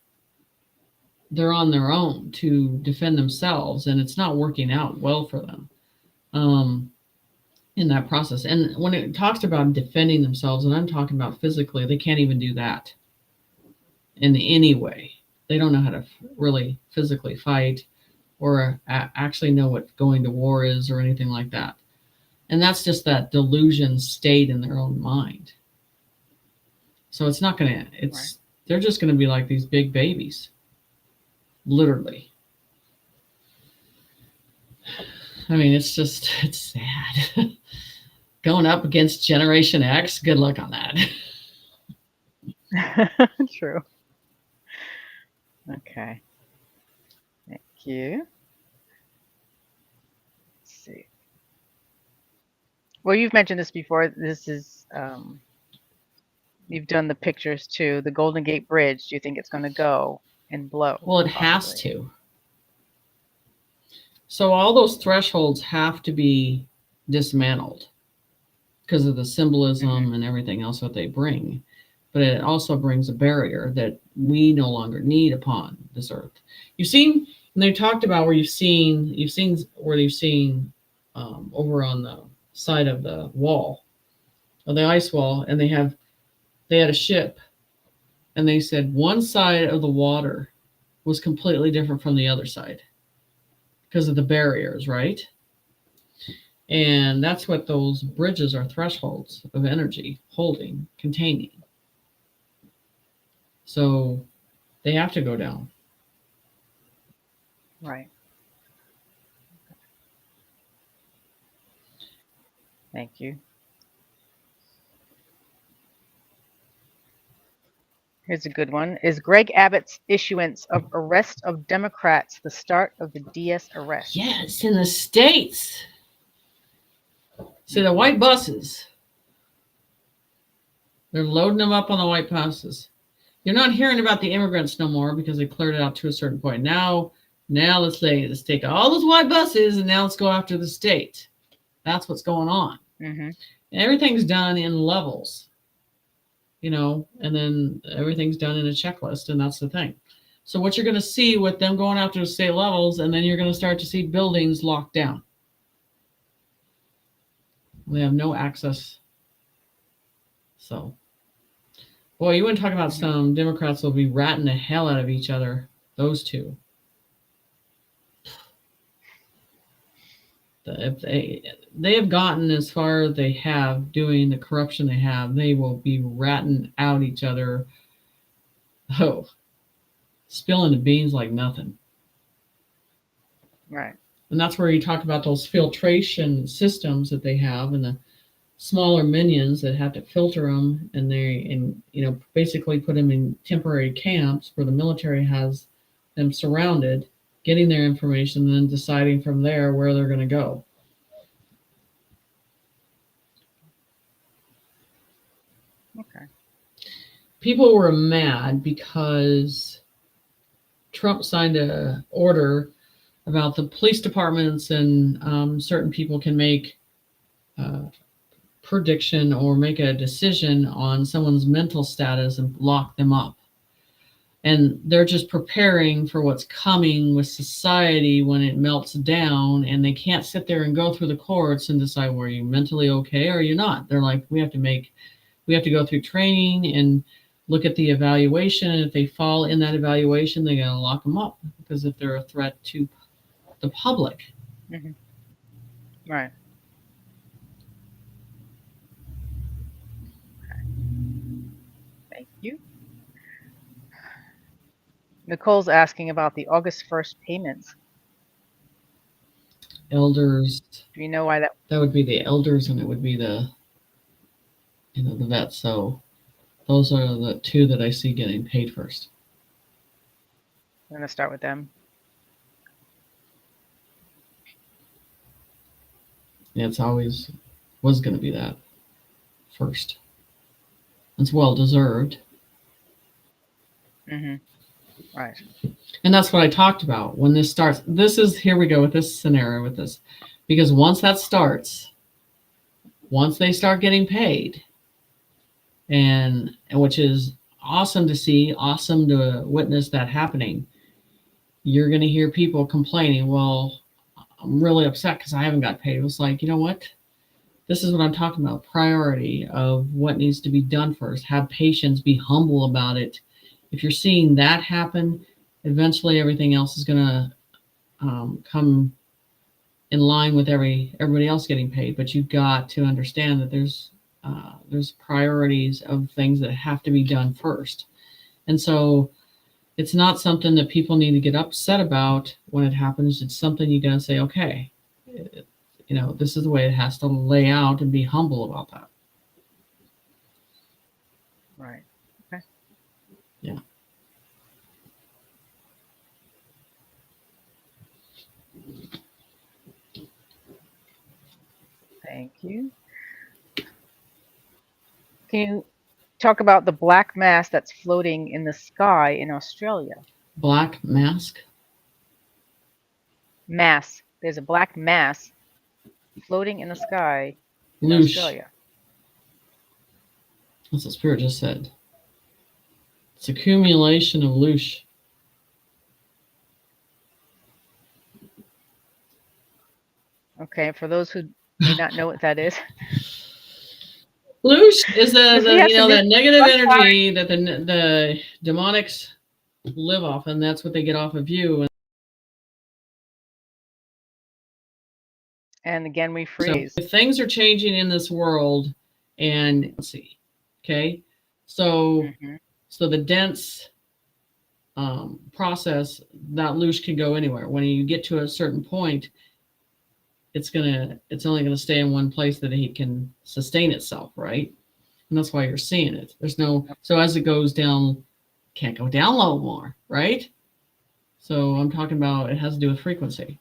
on their own to defend themselves, and it's not working out well for them in that process. And when it talks about defending themselves, and I'm talking about physically, they can't even do that in any way. They don't know how to really physically fight or actually know what going to war is or anything like that. And that's just that delusion state in their own mind. So it's not going to, they're just going to be like these big babies, literally. I mean, it's sad. Going up against Generation X, good luck on that. True. Okay. Thank you. Let's see. Well, you've mentioned this before. This is, you've done the pictures too. The Golden Gate Bridge, do you think it's going to go and blow? Well, it has to. So all those thresholds have to be dismantled because of the symbolism and everything else that they bring. But it also brings a barrier that we no longer need upon this earth. You've seen, and they talked about where you've seen over on the side of the wall, of the ice wall, and they had a ship, and they said one side of the water was completely different from the other side because of the barriers, right? And that's what those bridges are, thresholds of energy, holding, containing. So they have to go down. Right. Thank you. Here's a good one. Is Greg Abbott's issuance of arrest of Democrats the start of the DS arrest? Yes, in the States. See, the white buses, they're loading them up on the white buses. You're not hearing about the immigrants no more because they cleared it out to a certain point. Now let's take all those white buses and now let's go after the state. That's what's going on. And everything's done in levels, and then everything's done in a checklist, and that's the thing. So what you're going to see with them going after the state levels, and then you're going to start to see buildings locked down. They have no access. So, boy, you want to talk about some Democrats will be ratting the hell out of each other. Those two. If they have gotten as far as they have doing the corruption they have, they will be ratting out each other. Oh, spilling the beans like nothing. Right. And that's where you talk about those filtration systems that they have, and the smaller minions that have to filter them, and basically put them in temporary camps where the military has them surrounded, getting their information, and then deciding from there where they're going to go. Okay. People were mad because Trump signed an order about the police departments, and certain people can make prediction or make a decision on someone's mental status and lock them up. And they're just preparing for what's coming with society when it melts down, and they can't sit there and go through the courts and decide, were you mentally okay or you're not. They're like, we have to go through training and look at the evaluation, and if they fall in that evaluation, they gotta lock them up, because if they're a threat to the public. Mm-hmm. Right. Okay. Thank you. Nicole's asking about the August 1st payments. Elders. Do you know why that? That would be the elders, and it would be the vets. So those are the two that I see getting paid first. I'm going to start with them. It's always was going to be that first. It's well deserved. Mm-hmm. Right. And that's what I talked about when this starts. Here we go with this scenario with this, because once that starts, once they start getting paid, and which is awesome to see, awesome to witness that happening, you're going to hear people complaining, well, I'm really upset because I haven't got paid. It was like, you know what? This is what I'm talking about. Priority of what needs to be done first. Have patience, be humble about it. If you're seeing that happen, eventually everything else is going to come in line with everybody else getting paid. But you've got to understand that there's priorities of things that have to be done first. And so it's not something that people need to get upset about when it happens. It's something you got to say, okay, this is the way it has to lay out, and be humble about that. Right. Okay. Yeah. Thank you. Can you talk about the black mass that's floating in the sky in Australia? Black mask? Mass. There's a black mass floating in the sky in Loosh. Australia. That's what Spirit just said. It's accumulation of loosh. Okay, for those who may not know what that is. Loosh is that negative Bonfires. energy that the demonics live off, and that's what they get off of you. And again, we freeze. So if things are changing in this world, and let's see, okay, so so the dense process, that loosh can go anywhere. When you get to a certain point, it's only gonna stay in one place that it can sustain itself, right? And that's why you're seeing it. So as it goes down, can't go down low more, right? So I'm talking about, it has to do with frequency.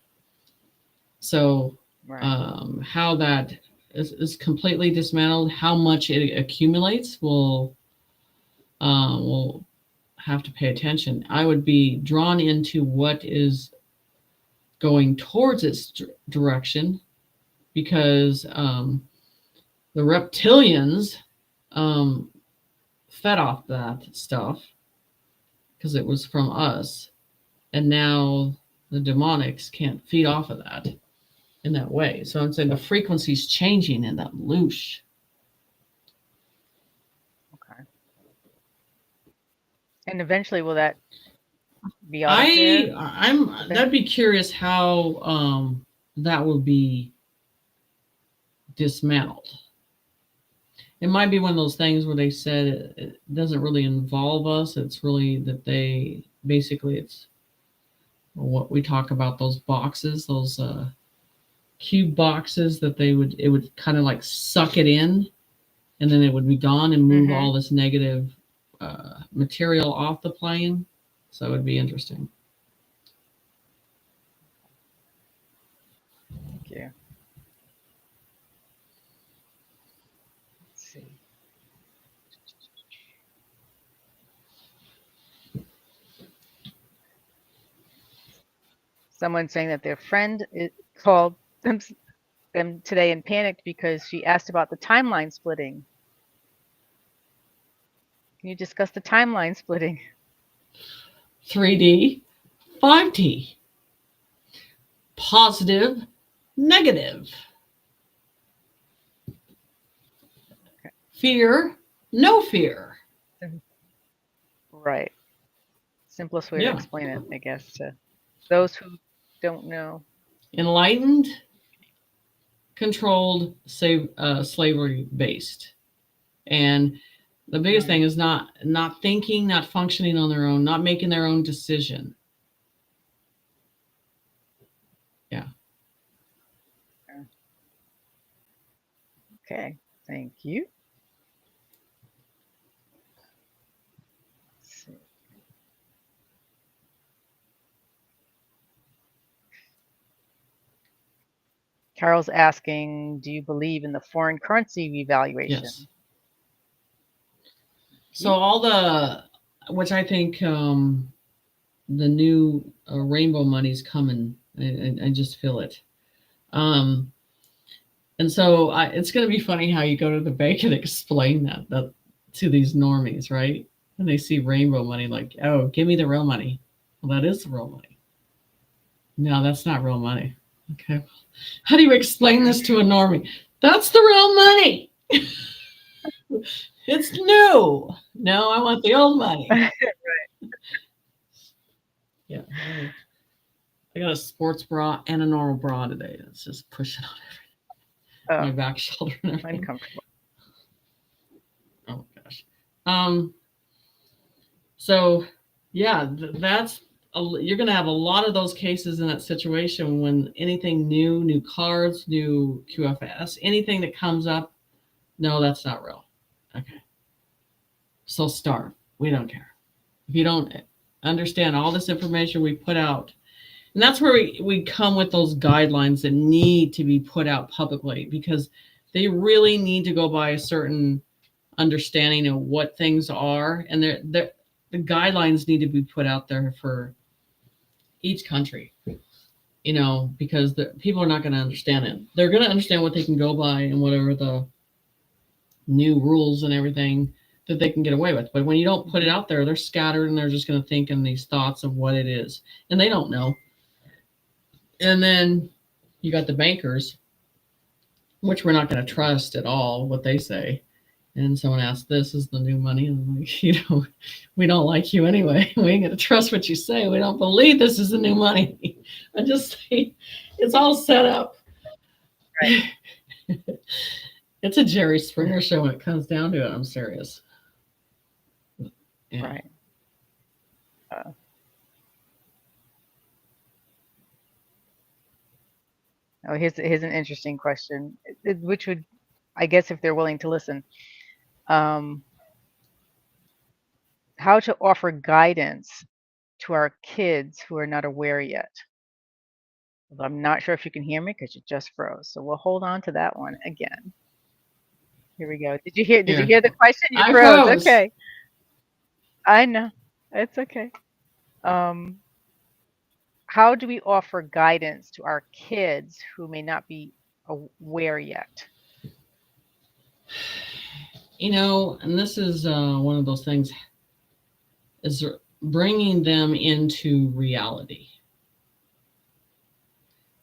So how that is completely dismantled, how much it accumulates, will have to pay attention. I would be drawn into what is going towards its direction, because the reptilians fed off that stuff because it was from us, and now the demonics can't feed off of that in that way. So I'm saying the frequency's changing in that loosh. Okay. And eventually, will that be out of there? That'd be curious how that will be dismantled. It might be one of those things where they said it doesn't really involve us. It's really that basically it's what we talk about, those boxes, those cube boxes that it would kind of like suck it in, and then it would be gone and move all this negative material off the plane. So it would be interesting. Thank you. Let's see. Someone saying that their friend called them today and panicked because she asked about the timeline splitting. Can you discuss the timeline splitting? 3D, 5D. Positive, negative. Okay. Fear, no fear. Right. Simplest way to explain it, I guess, to those who don't know. Enlightened, controlled, slavery based. And the biggest thing is not thinking, not functioning on their own, not making their own decision. Yeah. Okay, thank you. Let's see. Carol's asking, do you believe in the foreign currency revaluation? Yes. So all which I think the new rainbow money's coming. I just feel it. And so it's going to be funny how you go to the bank and explain that to these normies, right? And they see rainbow money, like, oh, give me the real money. Well, that is the real money. No, that's not real money. Okay. How do you explain this to a normie? That's the real money. It's new. No, I want the old money. Right. Yeah. I got a sports bra and a normal bra today. It's just pushing on everything. My back, shoulder, and everything. Uncomfortable. Oh gosh. So yeah, that's you're going to have a lot of those cases in that situation when anything new cards, new QFS, anything that comes up, no, that's not real. Okay. So starve. We don't care. If you don't understand all this information we put out, and that's where we come with those guidelines that need to be put out publicly, because they really need to go by a certain understanding of what things are, and the guidelines need to be put out there for each country, because the people are not going to understand it. They're going to understand what they can go by and whatever the new rules and everything that they can get away with. But when you don't put it out there, they're scattered and they're just going to think in these thoughts of what it is, and they don't know. And then you got the bankers, which we're not going to trust at all what they say. And someone asked, this is the new money. And I'm like, we don't like you anyway. We ain't going to trust what you say. We don't believe this is the new money. I just say it's all set up. Right. It's a Jerry Springer show when it comes down to it. I'm serious. Yeah. Right. Here's an interesting question, which would, I guess, if they're willing to listen, how to offer guidance to our kids who are not aware yet. I'm not sure if you can hear me because you just froze. So we'll hold on to that one again. Here we go. Did you hear the question? You froze. Okay. I know. It's okay. How do we offer guidance to our kids who may not be aware yet? And this is one of those things, is bringing them into reality.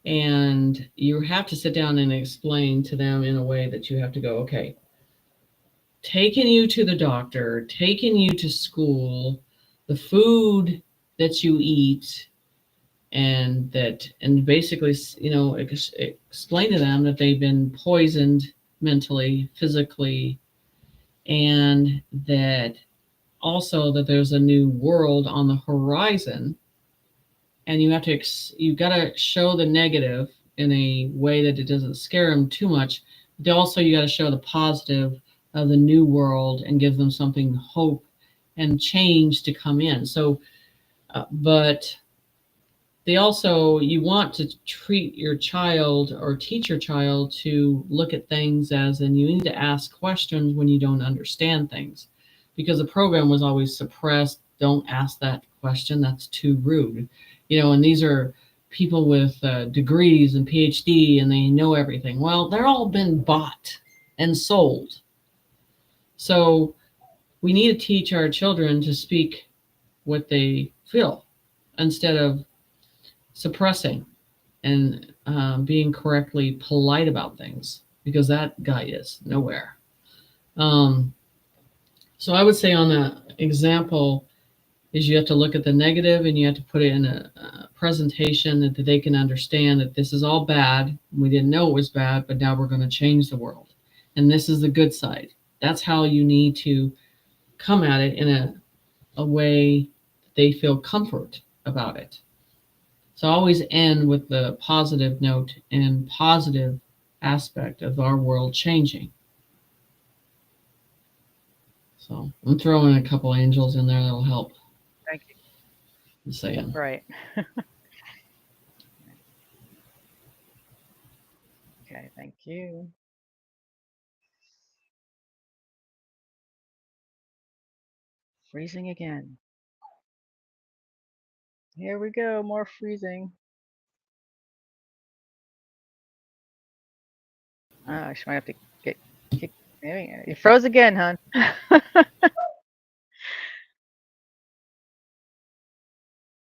And you have to sit down and explain to them in a way that you have to go, okay, taking you to the doctor, taking you to school, the food that you eat, and basically, explain to them that they've been poisoned mentally, physically, and that also that there's a new world on the horizon, and you got to show the negative in a way that it doesn't scare them too much. But also, you got to show the positive of the new world and give them something hope and change to come in. So, but they also, you want to treat your child or teach your child to look at things as, and you need to ask questions when you don't understand things, because the program was always suppressed. Don't ask that question, that's too rude. And these are people with degrees and PhD, and they know everything. Well, they're all been bought and sold. So we need to teach our children to speak what they feel instead of suppressing and being correctly polite about things, because that got us nowhere. So I would say on that example is you have to look at the negative and you have to put it in a presentation that they can understand that this is all bad. We didn't know it was bad, but now we're going to change the world. And this is the good side. That's how you need to come at it in a way they feel comfort about it. So always end with the positive note and positive aspect of our world changing. So I'm throwing a couple angels in there that'll help. Thank you. Just saying. Right. Okay, thank you. Freezing again. Here we go, more freezing. She might have to get kicked. You froze again, hon.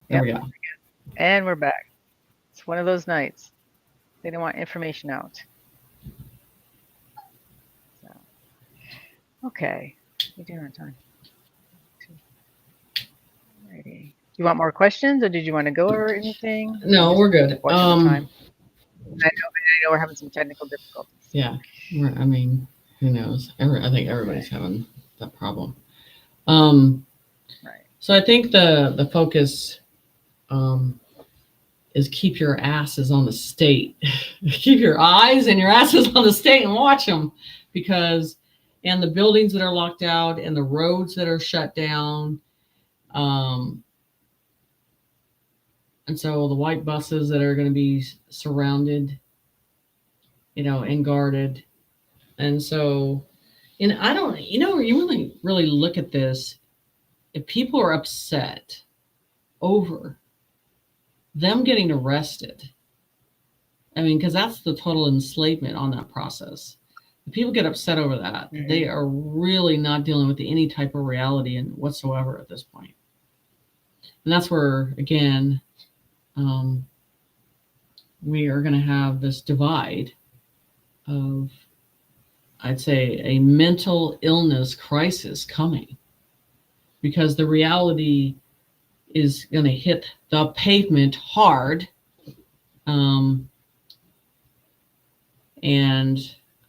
There we go. And we're back. It's one of those nights. They don't want information out. So, okay. We're doing on time. Alrighty. You want more questions, or did you want to go over anything? No, we're good. Time. I know we're having some technical difficulties. Yeah, I mean, who knows? I think everybody's having that problem. Right. So I think the focus is keep your asses on the state. Keep your eyes and your asses on the state and watch them, and the buildings that are locked out and the roads that are shut down. And so the white buses that are going to be surrounded, and guarded. And so, I don't, you really look at this. If people are upset over them getting arrested, I mean, because that's the total enslavement on that process. If people get upset over that, they are really not dealing with any type of reality whatsoever at this point. And that's where, again, we are going to have this divide of, I'd say, a mental illness crisis coming, because the reality is going to hit the pavement hard. And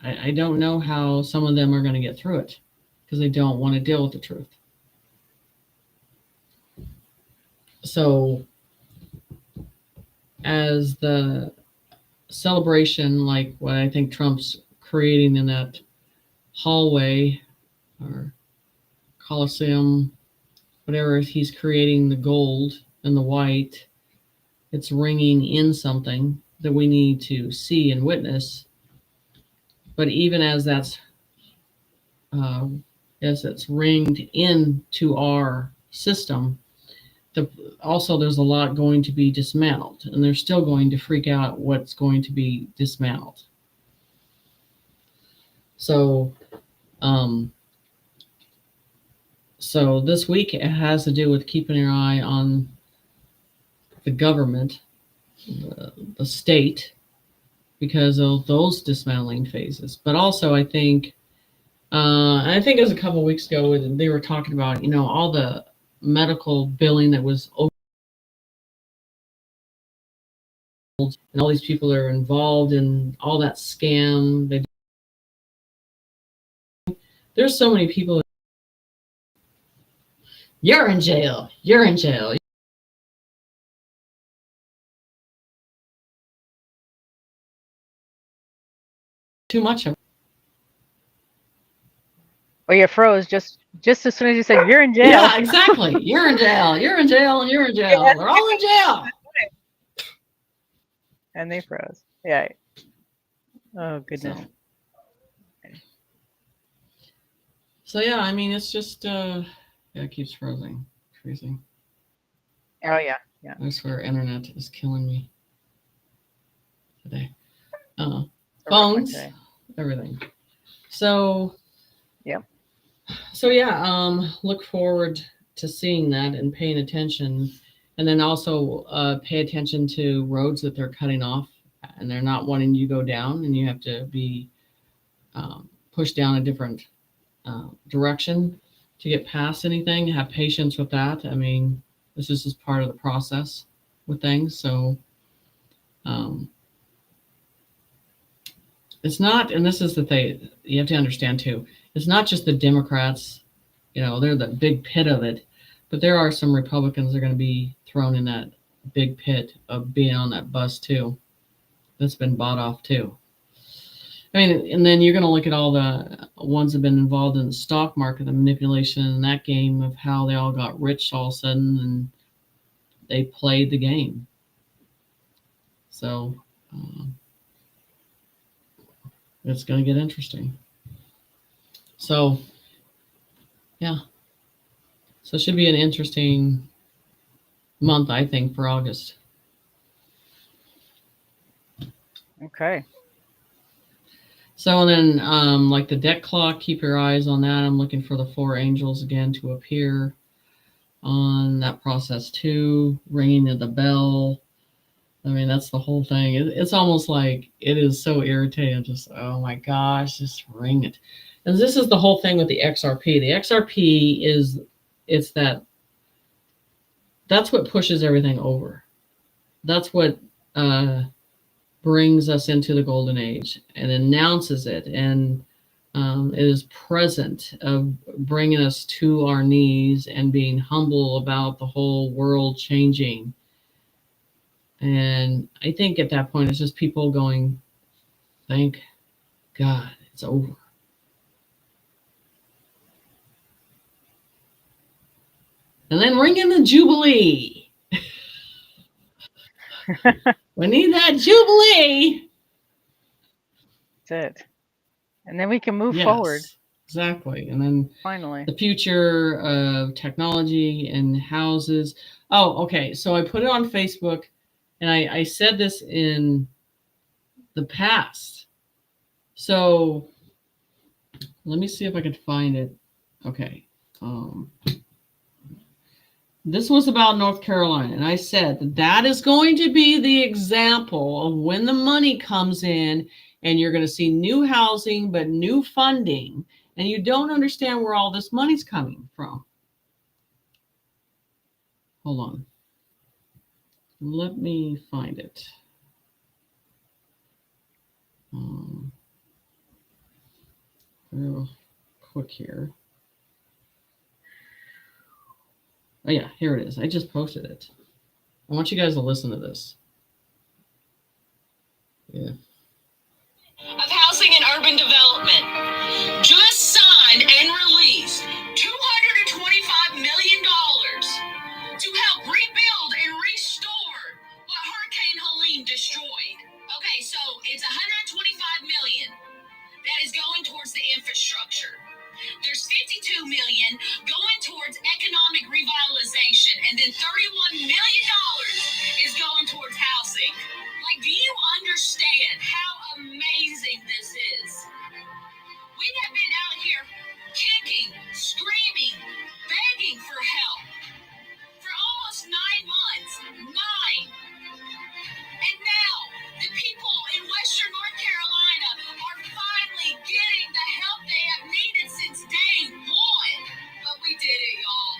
I don't know how some of them are going to get through it, because they don't want to deal with the truth. So as the celebration, like what I think Trump's creating in that hallway or Coliseum, whatever he's creating, the gold and the white, it's ringing in something that we need to see and witness. But even as it's ringed into our system, also there's a lot going to be dismantled, and they're still going to freak out what's going to be dismantled. So this week it has to do with keeping your eye on the government, the state, because of those dismantling phases. But also I think it was a couple of weeks ago they were talking about, all the medical billing that was open, and all these people that are involved in all that scam. There's so many people You're in jail. You're in jail. Too much of. Or you froze just as soon as you said you're in jail. Yeah, exactly. You're in jail. You're in jail, and you're in jail. They're all in jail. And they froze. Yeah. Oh goodness. So yeah, I mean, it's just yeah, it keeps freezing. Oh yeah. Yeah. I swear, internet is killing me today. It's a rough one Phones, today. everything. So Yep. So yeah, look forward to seeing that and paying attention, and then also pay attention to roads that they're cutting off, and they're not wanting you to go down, and you have to be pushed down a different direction to get past anything. Have patience with that. I mean, this is just part of the process with things. So it's not, and this is the thing you have to understand too. It's not just the Democrats. They're the big pit of it, but there are some Republicans that are going to be thrown in that big pit of being on that bus too. That's been bought off too. I mean, and then you're going to look at all the ones that have been involved in the stock market, the manipulation in that game of how they all got rich all of a sudden and they played the game. So it's going to get interesting. So, yeah. So it should be an interesting month, I think, for August. Okay. So and then like the deck clock, keep your eyes on that. I'm looking for the 4 angels again to appear on that process too, ringing of the bell. I mean, that's the whole thing. It's almost like it is so irritating. Just, oh my gosh, just ring it. And this is the whole thing with the XRP. The XRP it's that's what pushes everything over. That's what brings us into the golden age and announces it, and it is present of bringing us to our knees and being humble about the whole world changing. And I think at that point it's just people going, thank God it's over. And then ring in the Jubilee. We need that Jubilee. That's it. And then we can move forward. Exactly. And then finally the future of technology and houses. Oh, okay. So I put it on Facebook, and I said this in the past. So let me see if I can find it. Okay. This was about North Carolina, and I said that is going to be the example of when the money comes in and you're going to see new housing, but new funding, and you don't understand where all this money's coming from. Hold on. Let me find it. Real quick here. Oh, yeah, here it is. I just posted it. I want you guys to listen to this. Yeah. Of housing and urban development just signed and released $225 million to help rebuild and restore what Hurricane Helene destroyed. Okay, so it's $125 million that is going towards the infrastructure. There's $52 million going towards economic revitalization, and then $31 million is going towards housing. Like, do you understand how amazing this is? We have been out here kicking, screaming, begging for help for almost 9 months. 9. And now, the people in Western North Carolina are finally getting the help they have needed since day 1. But we did it, y'all.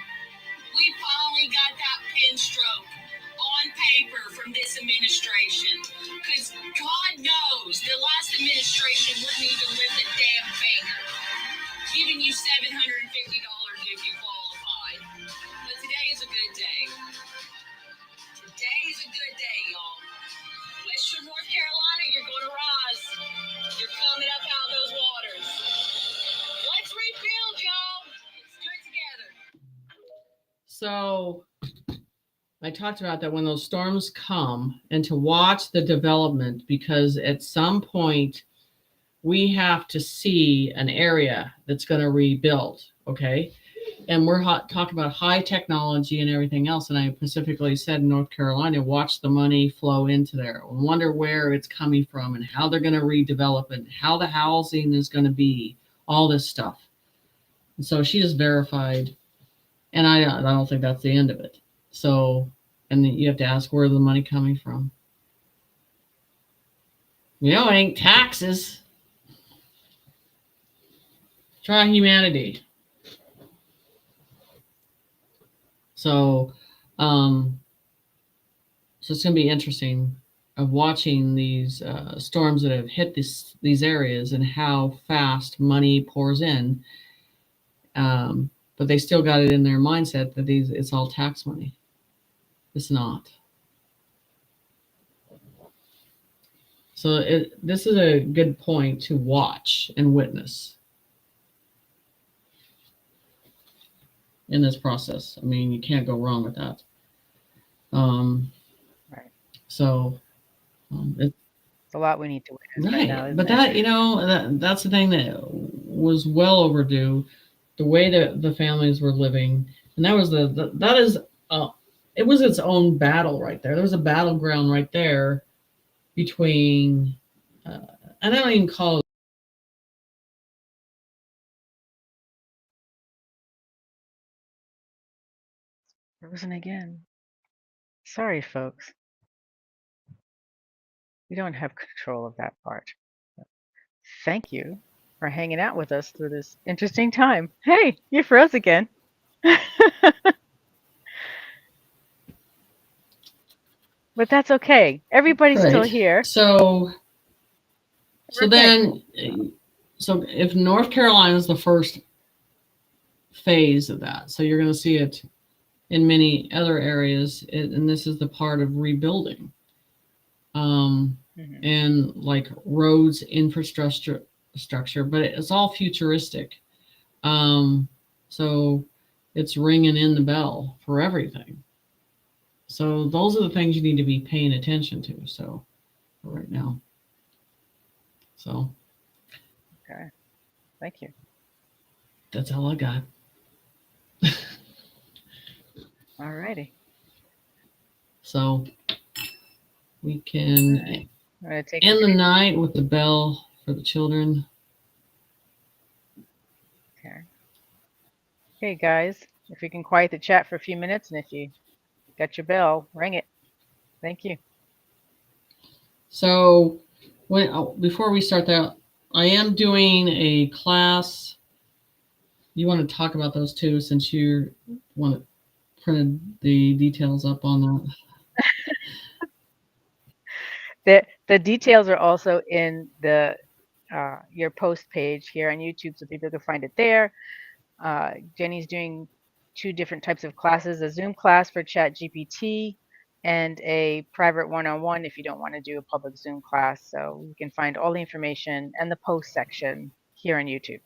We finally got that pen stroke on paper from this administration. Because God knows the last administration wouldn't even lift a damn finger, giving you $750 if you qualified. So I talked about that when those storms come, and to watch the development, because at some point we have to see an area that's going to rebuild. Okay. And we're talking about high technology and everything else. And I specifically said in North Carolina, watch the money flow into there. Wonder where it's coming from and how they're going to redevelop it, how the housing is going to be, all this stuff. And so she just verified. And I don't think that's the end of it. So, and you have to ask where the money coming from. It ain't taxes. Try humanity. So, so it's going to be interesting of watching these storms that have hit these areas and how fast money pours in. But they still got it in their mindset that it's all tax money. It's not. So this is a good point to watch and witness in this process. I mean, you can't go wrong with that. Right. So it's a lot we need to witness right now. But that's the thing that was well overdue. The way that the families were living, and that was it was its own battle right there. There was a battleground right there between, and I don't even call it. Frozen again. Sorry, folks. We don't have control of that part. Thank you for hanging out with us through this interesting time. Hey, you froze again. But that's okay. Everybody's still here. So if North Carolina is the first phase of that, so you're going to see it in many other areas, and this is the part of rebuilding. And like roads, infrastructure, but it's all futuristic. So it's ringing in the bell for everything. So those are the things you need to be paying attention to. So for right now. So. Okay. Thank you. That's all I got. All righty. So we can end the night with the bell for the children. Okay. Hey guys, if you can quiet the chat for a few minutes, and if you got your bell, ring it. Thank you. So before we start that, I am doing a class. You want to talk about those too, since you want to print the details up on that. The details are also in the your post page here on YouTube, so people can find it there. Jenny's doing 2 different types of classes: a Zoom class for ChatGPT and a private one-on-one if you don't want to do a public Zoom class. So you can find all the information and the post section here on YouTube.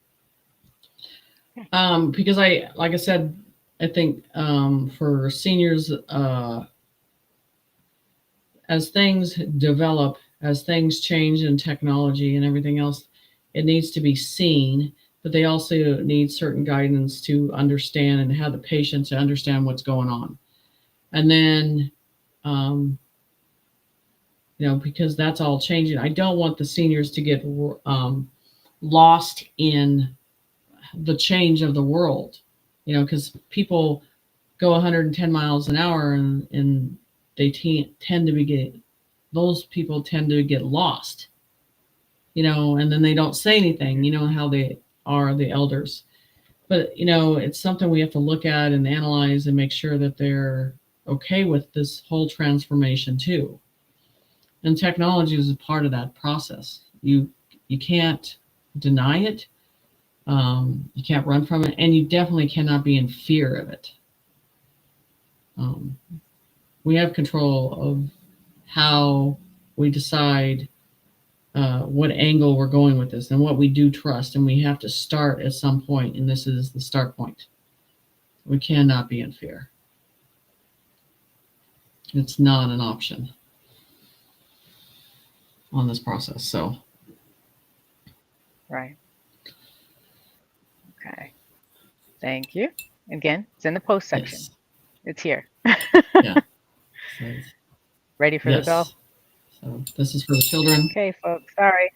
Because like I said, I think for seniors, as things develop, as things change in technology and everything else, it needs to be seen, but they also need certain guidance to understand and have the patience to understand what's going on. And then, because that's all changing. I don't want the seniors to get lost in the change of the world, because people go 110 miles an hour and they those people tend to get lost, and then they don't say anything, how they are, the elders. But, it's something we have to look at and analyze and make sure that they're okay with this whole transformation too. And technology is a part of that process. You can't deny it. You can't run from it, and you definitely cannot be in fear of it. We have control of how we decide what angle we're going with this and what we do trust, and we have to start at some point, and this is the start point. We cannot be in fear. It's not an option on this process. So, right. Okay. Thank you. Again, it's in the post section. yes. It's here. Yeah. So, Ready for yes. the bell? So this is for the children. Okay, folks. Sorry.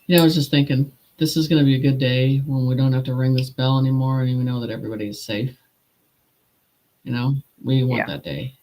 Yeah, I was just thinking this is going to be a good day when we don't have to ring this bell anymore and we know that everybody is safe. You know, we want that day.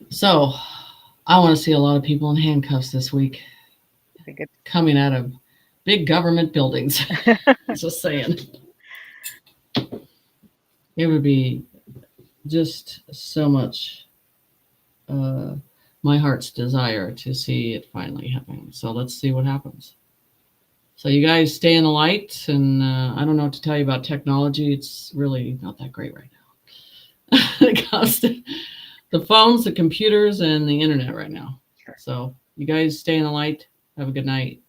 So I want to see a lot of people in handcuffs this week coming out of big government buildings. Just saying. It would be just so much my heart's desire to see it finally happen. So let's see what happens. So you guys stay in the light, and I don't know what to tell you about technology. It's really not that great right now. It comes to the phones, the computers, and the internet right now. So you guys stay in the light. Have a good night.